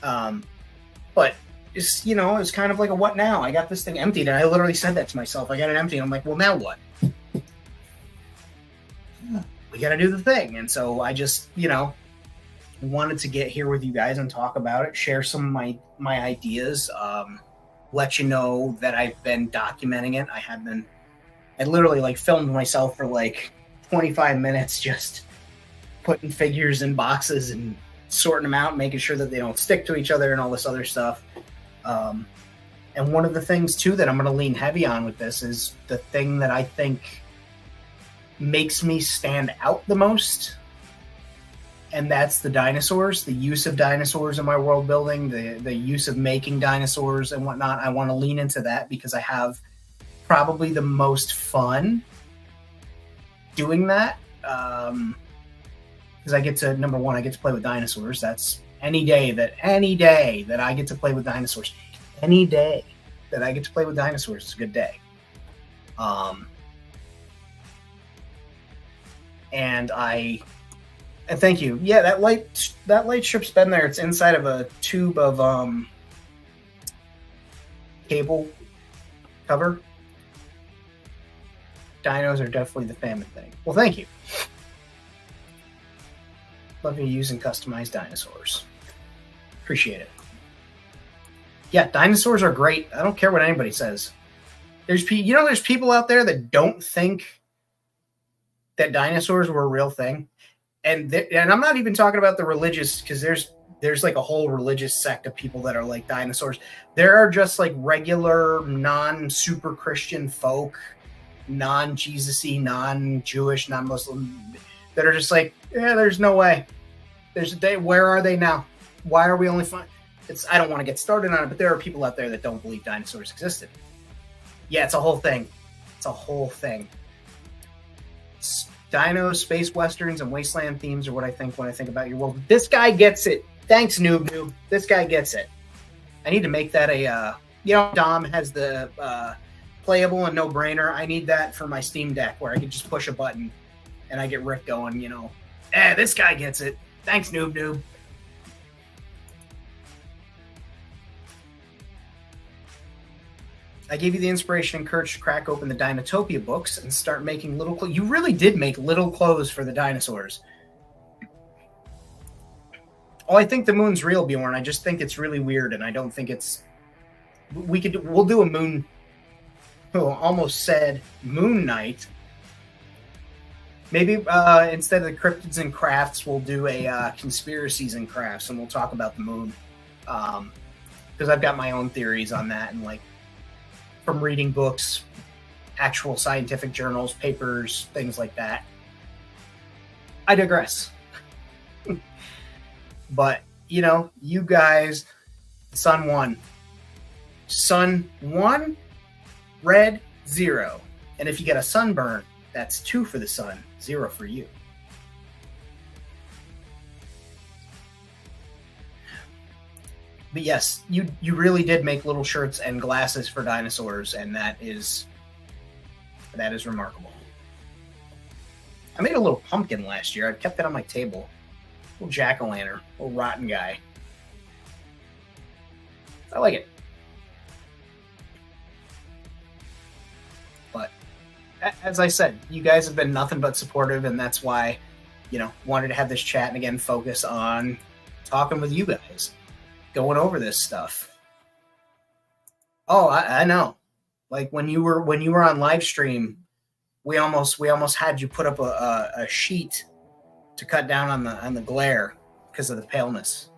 But it's, you know, it's kind of like a what now? I got this thing emptied, and I literally said that to myself. I got it empty, and I'm like, well, now what? We got to do the thing. And so I just, you know, wanted to get here with you guys and talk about it, share some of my ideas, let you know that I've been documenting it. I literally like filmed myself for like 25 minutes just putting figures in boxes and sorting them out, making sure that they don't stick to each other and all this other stuff. And one of the things too that I'm going to lean heavy on with this is the thing that I think makes me stand out the most, and that's the dinosaurs, the use of dinosaurs in my world building, the use of making dinosaurs and whatnot. I want to lean into that because I have probably the most fun doing that. Because I get to, number one, I get to play with dinosaurs. That's any day that I get to play with dinosaurs. Any day that I get to play with dinosaurs is a good day. And thank you. Yeah, that light strip's been there. It's inside of a tube of cable cover. Dinos are definitely the family thing. Well, thank you. Love you using customized dinosaurs. Appreciate it. Yeah, dinosaurs are great. I don't care what anybody says. There's people out there that don't think that dinosaurs were a real thing. And I'm not even talking about the religious, because there's like a whole religious sect of people that are like dinosaurs. There are just like regular non-super Christian folk, non-Jesus-y, non-Jewish, non-Muslim, that are just like, yeah, there's no way. Where are they now? Why are we only finding? I don't want to get started on it, but there are people out there that don't believe dinosaurs existed. Yeah, it's a whole thing. It's a whole thing. Dinos, space westerns, and wasteland themes are what I think when I think about your world. This guy gets it. Thanks, noob. This guy gets it. I need to make that Dom has the playable and no-brainer. I need that for my Steam Deck where I can just push a button and I get Rick going, this guy gets it. Thanks, noob. I gave you the inspiration and courage to crack open the Dinotopia books and start making little clothes. You really did make little clothes for the dinosaurs. Oh, I think the moon's real, Bjorn. I just think it's really weird, and I don't think it's... We'll do a moon... Oh, almost said Moon Night. Maybe instead of the cryptids and crafts, we'll do a conspiracies and crafts, and we'll talk about the moon. Because I've got my own theories on that, and like, from reading books, actual scientific journals, papers, things like that. I digress. But, you guys, Sun 1. Sun 1, red, 0. And if you get a sunburn, that's 2 for the sun, 0 for you. But yes, you really did make little shirts and glasses for dinosaurs, and that is remarkable. I made a little pumpkin last year. I kept that on my table. Little jack-o'-lantern, little rotten guy. I like it. But as I said, you guys have been nothing but supportive, and that's why, wanted to have this chat and again focus on talking with you guys. Going over this stuff. Oh, I know. Like when you were on live stream, we almost had you put up a sheet to cut down on the glare because of the paleness.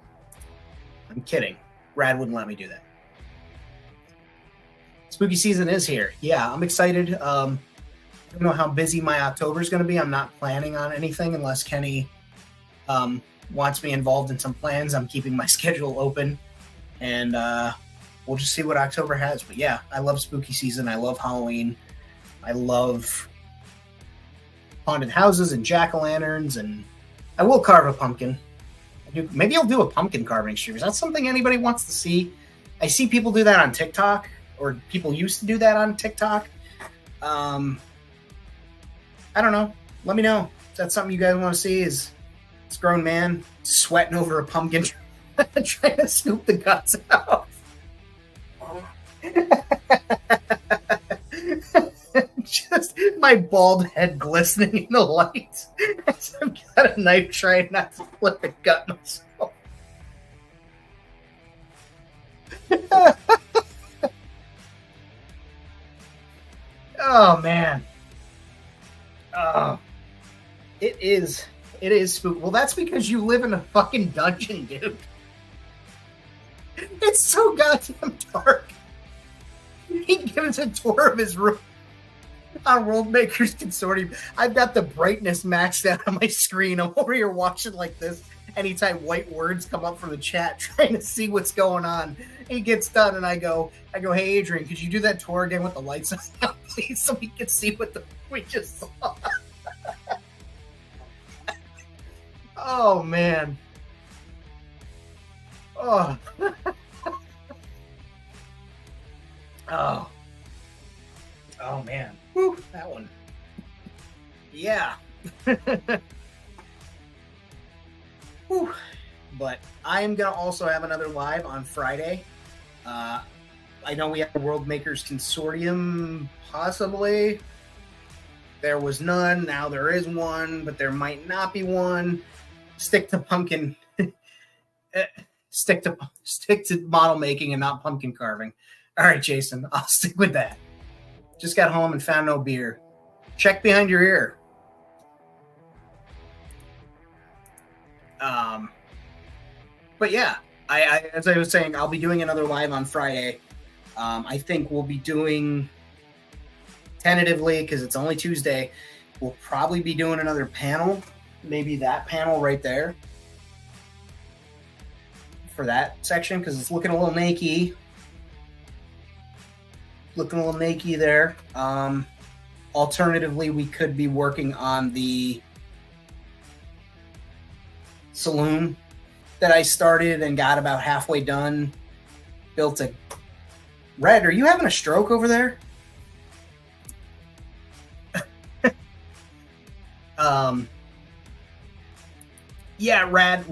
I'm kidding. Brad wouldn't let me do that. Spooky season is here. Yeah, I'm excited. I don't know how busy my October is going to be. I'm not planning on anything unless Kenny wants me involved in some plans. I'm keeping my schedule open, and we'll just see what October has. But yeah, I love spooky season. I love Halloween. I love haunted houses and jack-o'-lanterns, and I will carve a pumpkin. Maybe I'll do a pumpkin carving stream. Is that something anybody wants to see? I see people do that on TikTok, or people used to do that on TikTok. I don't know. Let me know. Is that something you guys want to see? Is this grown man sweating over a pumpkin trying to scoop the guts out? Just my bald head glistening in the light. I've got a knife trying not to flip and gut myself. Oh man. Oh. It is spooky. Well, that's because you live in a fucking dungeon, dude. It's so goddamn dark. He gives a tour of his room on Worldmakers Consortium. I've got the brightness maxed out on my screen. I'm over here watching like this anytime white words come up from the chat, trying to see what's going on. He gets done, and I go, hey, Adrian, could you do that tour again with the lights on, please, so we can see what we just saw? Oh, man. Oh. Oh. Oh, man. Whew, that one. Yeah. Whew. But I am going to also have another live on Friday. I know we have a World Makers Consortium, possibly. There was none. Now there is one, but there might not be one. Stick to pumpkin. Stick to model making and not pumpkin carving. All right, Jason, I'll stick with that. Just got home and found no beer. Check behind your ear. But yeah, I as I was saying, I'll be doing another live on Friday. I think we'll be doing tentatively, because it's only Tuesday, we'll probably be doing another panel. Maybe that panel right there for that section, because it's looking a little naked. Looking a little naked there. Alternatively, we could be working on the saloon that I started and got about halfway done. Built a... Red, are you having a stroke over there? Yeah, Rad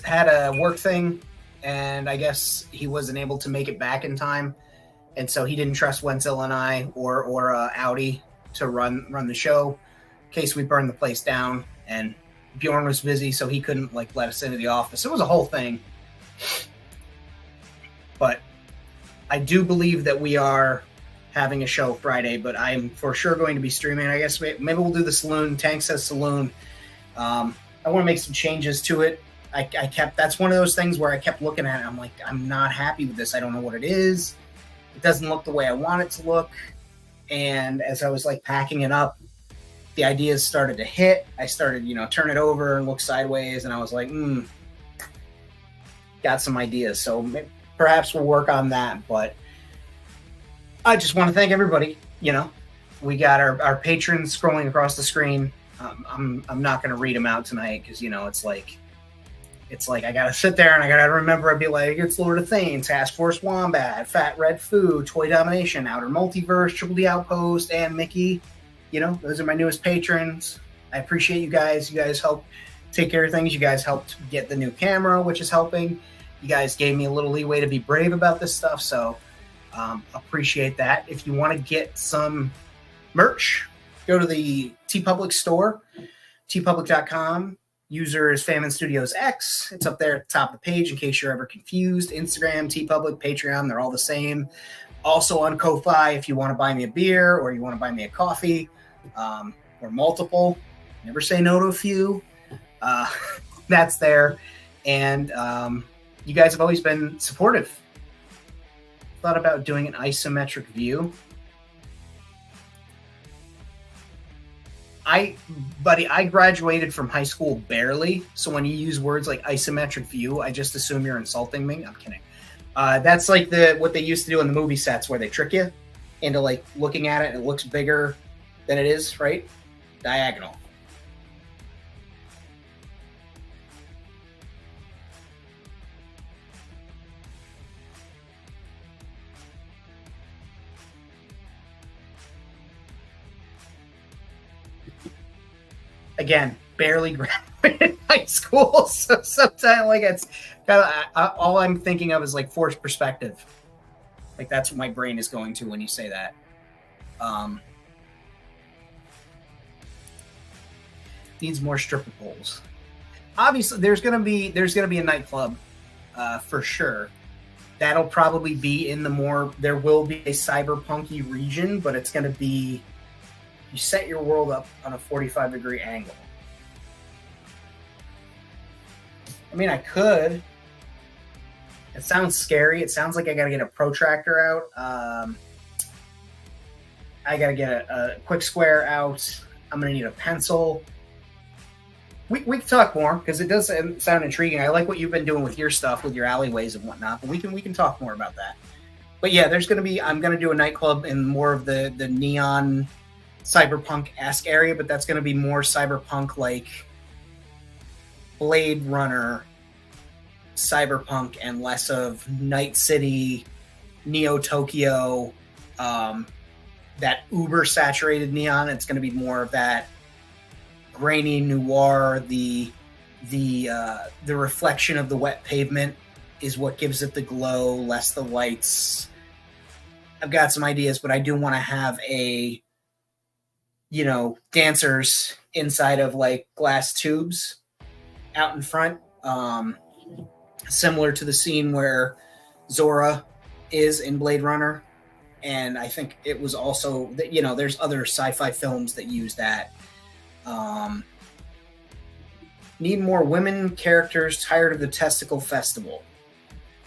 had a work thing, and I guess he wasn't able to make it back in time, and so he didn't trust Wenzel and I or Audi to run the show in case we burned the place down. And Bjorn was busy, so he couldn't let us into the office. It was a whole thing. But I do believe that we are having a show Friday, but I'm for sure going to be streaming. I guess maybe we'll do the saloon. Tank says saloon. I want to make some changes to it. That's one of those things where I kept looking at it. I'm like, I'm not happy with this. I don't know what it is. It doesn't look the way I want it to look. And as I was packing it up, the ideas started to hit. I started, turn it over and look sideways. And I was like, got some ideas. So perhaps we'll work on that. But I just want to thank everybody. We got our patrons scrolling across the screen. I'm not going to read them out tonight because, it's like I got to sit there and I got to remember. I'd be like, it's Lord of Thane, Task Force Wombat, Fat Red Foo, Toy Domination, Outer Multiverse, Triple D Outpost, and Mickey. Those are my newest patrons. I appreciate you guys. You guys help take care of things. You guys helped get the new camera, which is helping. You guys gave me a little leeway to be brave about this stuff. So appreciate that. If you want to get some merch, go to the TeePublic store, teepublic.com. User is Famine Studios X. It's up there at the top of the page in case you're ever confused. Instagram, TeePublic, Patreon, they're all the same. Also on Ko-Fi if you want to buy me a beer or you want to buy me a coffee or multiple. Never say no to a few. That's there. And you guys have always been supportive. Thought about doing an isometric view. I graduated from high school barely, so when you use words like isometric view, I just assume you're insulting me. I'm kidding. That's like what they used to do in the movie sets where they trick you into looking at it and it looks bigger than it is, right? Diagonal. Again, barely graduated high school, so sometimes it's kind of all I'm thinking of is forced perspective. That's what my brain is going to when you say that. Needs more stripper poles. Obviously, there's gonna be a nightclub for sure. That'll probably be in the more. There will be a cyberpunky region, but it's gonna be. You set your world up on a 45-degree angle. I mean, I could. It sounds scary. It sounds like I gotta get a protractor out. I gotta get a quick square out. I'm gonna need a pencil. We can talk more because it does sound intriguing. I like what you've been doing with your stuff, with your alleyways and whatnot. But we can talk more about that. But yeah, I'm gonna do a nightclub in more of the neon cyberpunk-esque area, but that's gonna be more cyberpunk like Blade Runner cyberpunk and less of Night City, Neo Tokyo, that uber saturated neon. It's going to be more of that grainy noir. The reflection of the wet pavement is what gives it the glow, less the lights. I've got some ideas, but I do want to have dancers inside of like glass tubes out in front, similar to the scene where Zora is in Blade Runner. And I think it was also that, there's other sci-fi films that use that. Need more women characters. Tired of the testicle festival.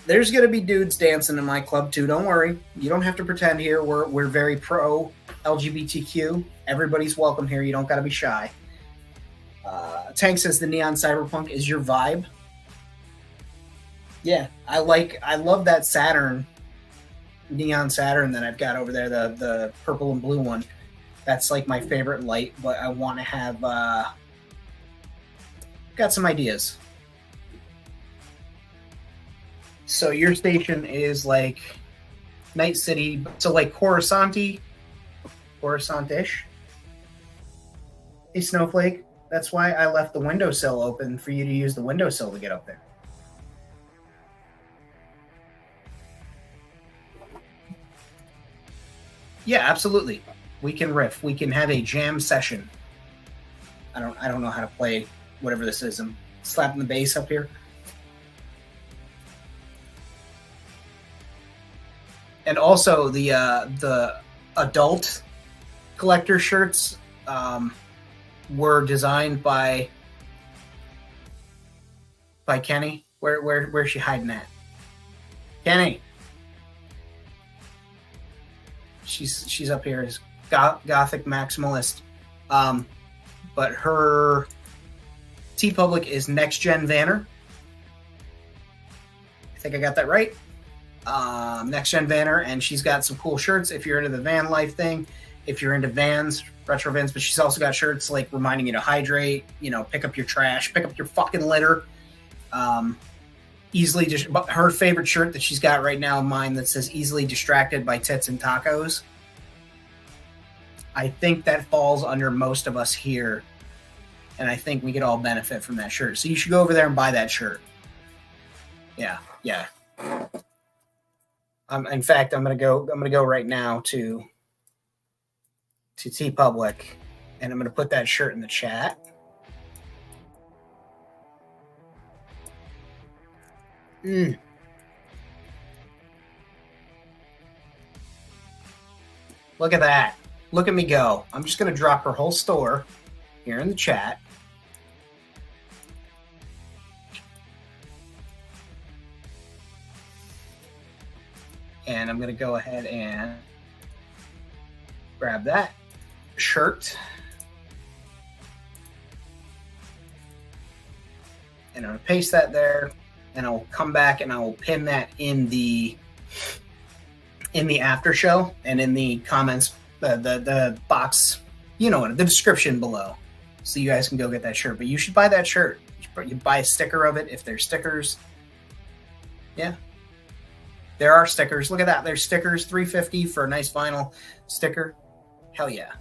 There's going to be dudes dancing in my club too. Don't worry. You don't have to pretend here. We're very pro LGBTQ. Everybody's welcome here. You don't got to be shy. Tank says the neon cyberpunk is your vibe. Yeah, I love that Saturn. Neon Saturn that I've got over there, the purple and blue one. That's like my favorite light, but I want to have got some ideas. So your station is like Night City, so like Coruscant-ish. Hey Snowflake, that's why I left the windowsill open for you to use the windowsill to get up there. Yeah, absolutely. We can riff. We can have a jam session. I don't know how to play whatever this is. I'm slapping the bass up here. And also the adult collector shirts were designed by Kenny. Where's she hiding at? Kenny. She's up here as gothic maximalist, but her TeePublic is Next Gen Vanner. I think I got that right. Next Gen Vanner, and she's got some cool shirts if you're into the van life thing, if you're into vans, retro vans. But she's also got shirts like reminding you to hydrate, pick up your trash, pick up your fucking litter. Easily just her favorite shirt that she's got right now, mine, that says easily distracted by tits and tacos. I think that falls under most of us here, and I think we could all benefit from that shirt. So you should go over there and buy that shirt. Yeah. In fact, I'm gonna go right now to TeePublic, and I'm gonna put that shirt in the chat. Look at that. Look at me go. I'm just going to drop her whole store here in the chat. And I'm going to go ahead and grab that shirt. And I'm going to paste that there. And I'll come back and I will pin that in the after show and in the comments, the box, the description below, so you guys can go get that shirt. But you should buy that shirt. You buy a sticker of it if there's stickers. Yeah, there are stickers. Look at that. There's stickers. $3.50 for a nice vinyl sticker. Hell yeah.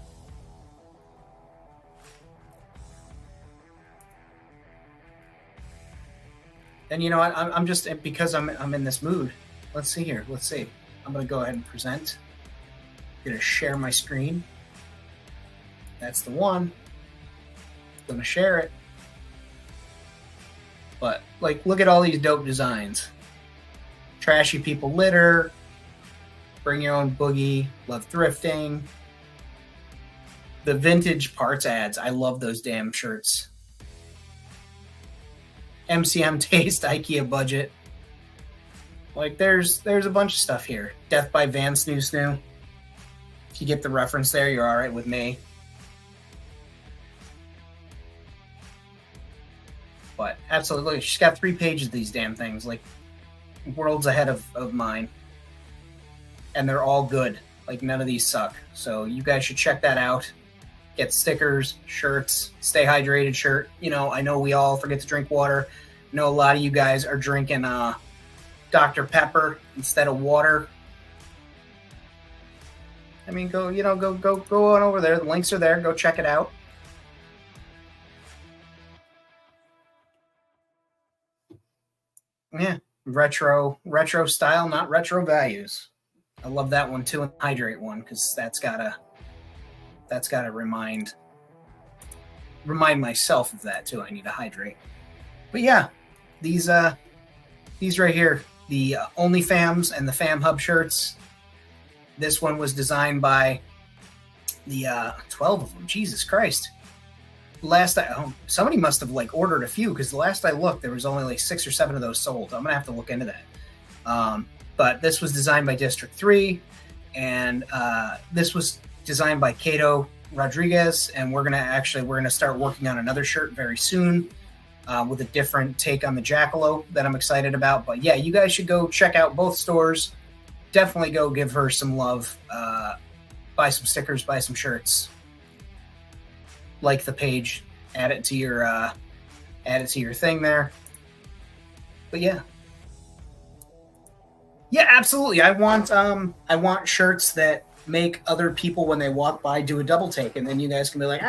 And you know what? I'm just, because I'm in this mood. Let's see here. Let's see. I'm going to go ahead and present. I'm going to share my screen. That's the one. Gonna share it. But, like, look at all these dope designs. Trashy people litter. Bring your own boogie. Love thrifting. The vintage parts ads. I love those damn shirts. MCM taste, IKEA budget. Like, there's a bunch of stuff here. Death by Van Snoo Snoo. If you get the reference there, you're all right with me. But absolutely, look, she's got 3 pages of these damn things, like worlds ahead of mine. And they're all good. Like, none of these suck. So you guys should check that out. Get stickers, shirts, stay hydrated shirt. You know, I know we all forget to drink water. I know a lot of you guys are drinking Dr. Pepper instead of water. I mean, go on over there. The links are there. Go check it out. Yeah, retro style, not retro values. I love that one too, and the hydrate one, because that's gotta remind myself of that too. I need to hydrate. But yeah, these right here, the OnlyFams and the Fam Hub shirts. This one was designed by the 12 of them. Jesus Christ. Somebody must have like ordered a few, because the last I looked, there was only like 6 or 7 of those sold. I'm gonna have to look into that. But this was designed by District 3, and this was designed by Cato Rodriguez, and we're gonna start working on another shirt very soon with a different take on the Jackalope that I'm excited about. But yeah, you guys should go check out both stores. Definitely go give her some love. Buy some stickers, buy some shirts. Like the page, add it to your thing there. But yeah, absolutely. I want shirts that make other people, when they walk by, do a double take, and then you guys can be like,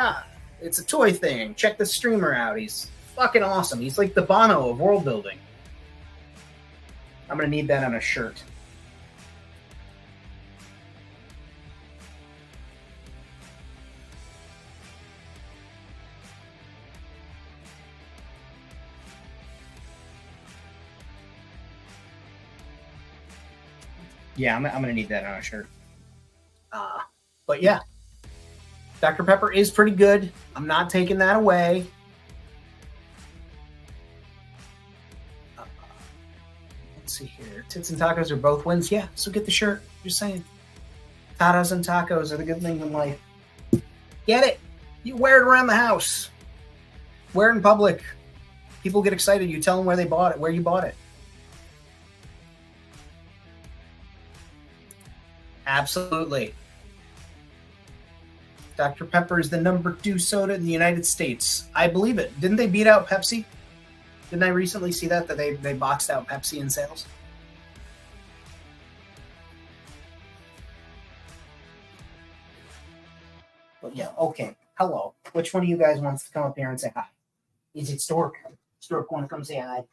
it's a toy thing. Check the streamer out. He's fucking awesome. He's like the Bono of world building. I'm gonna need that on a shirt. Yeah, I'm gonna need that on a shirt. But yeah, Dr. Pepper is pretty good. I'm not taking that away. Let's see here. Tits and tacos are both wins. Yeah, so get the shirt. Just saying. Tatas and tacos are the good things in life. Get it. You wear it around the house. Wear it in public. People get excited. You tell them where they bought it, where you bought it. Absolutely. Dr. Pepper is the #2 soda in the United States. I believe it. Didn't they beat out Pepsi? Didn't I recently see that they boxed out Pepsi in sales? But yeah, okay. Hello. Which one of you guys wants to come up here and say hi? Is it Stork? Stork want to come say hi?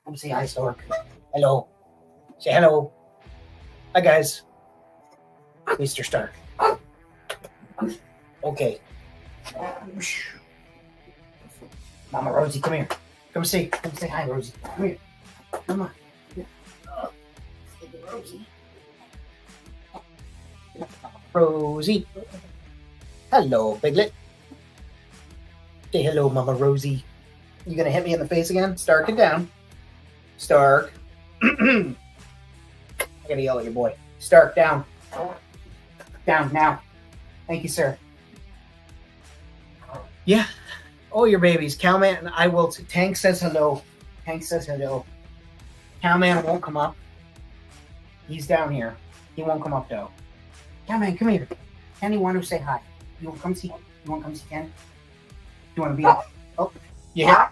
Come say hi, Stork. Hello. Say hello. Hi, guys. Mr. Stark. Okay. Mama Rosie, come here. Come say hi, Rosie. Come here. Come on. Rosie. Rosie. Hello, Piglet. Say hello, Mama Rosie. You gonna hit me in the face again? Stark it down. Stark. I gotta yell at your boy. Stark, down. Down now. Thank you, sir. Yeah. Oh, your babies. Cowman, I will. Tank says hello. Tank says hello. Cowman won't come up. He's down here. He won't come up, though. Cowman, come here. Kenny want to say hi. You want to come see? You want to come see Ken? You want to be? Oh, yeah.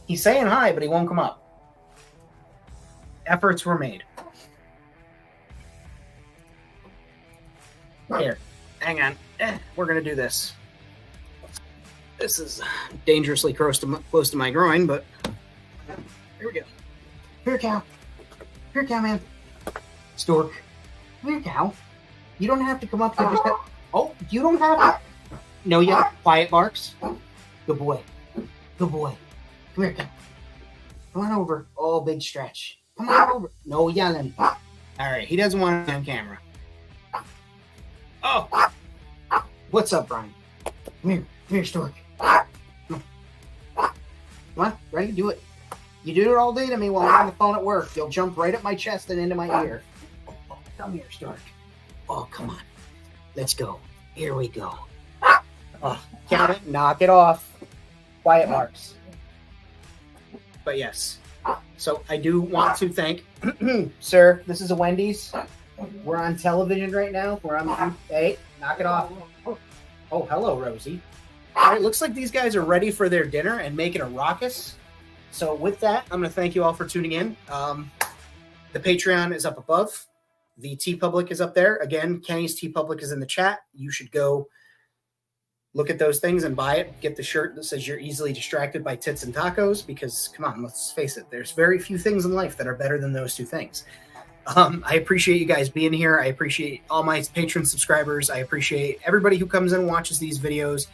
He's saying hi, but he won't come up. Efforts were made. Here, hang on. We're gonna do this. This is dangerously close to my groin, but here we go. Here, cow. Here, cow, man. Stork. Here, cow. You don't have to come up here. You don't have to. No yet. Quiet barks. Good boy. Good boy. Come here, come. Come on over. Oh, big stretch. Come on over. No yelling. All right, he doesn't want to be on camera. Oh. What's up, Brian? Come here, Stork. Come on, ready? Do it. You do it all day to me while I'm on the phone at work. You'll jump right at my chest and into my ear. Come here, Stork. Oh, come on. Let's go. Here we go. Oh, count it. Knock it off. Quiet marks. But yes. So I do want to thank, sir, this is a Wendy's. We're on television right now. We're on, hey, knock it off. Oh, hello, Rosie. All right, looks like these guys are ready for their dinner and making a ruckus. So with that, I'm going to thank you all for tuning in. The Patreon is up above. The TeePublic is up there. Again, Kenny's TeePublic is in the chat. You should go look at those things and buy it. Get the shirt that says you're easily distracted by tits and tacos because, come on, let's face it, there's very few things in life that are better than those two things. I appreciate you guys being here. I appreciate all my Patreon subscribers. I appreciate everybody who comes in and watches these videos.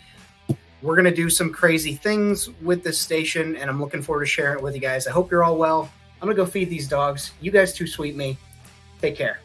We're going to do some crazy things with this station, and I'm looking forward to sharing it with you guys. I hope you're all well. I'm going to go feed these dogs. You guys too sweet me. Take care.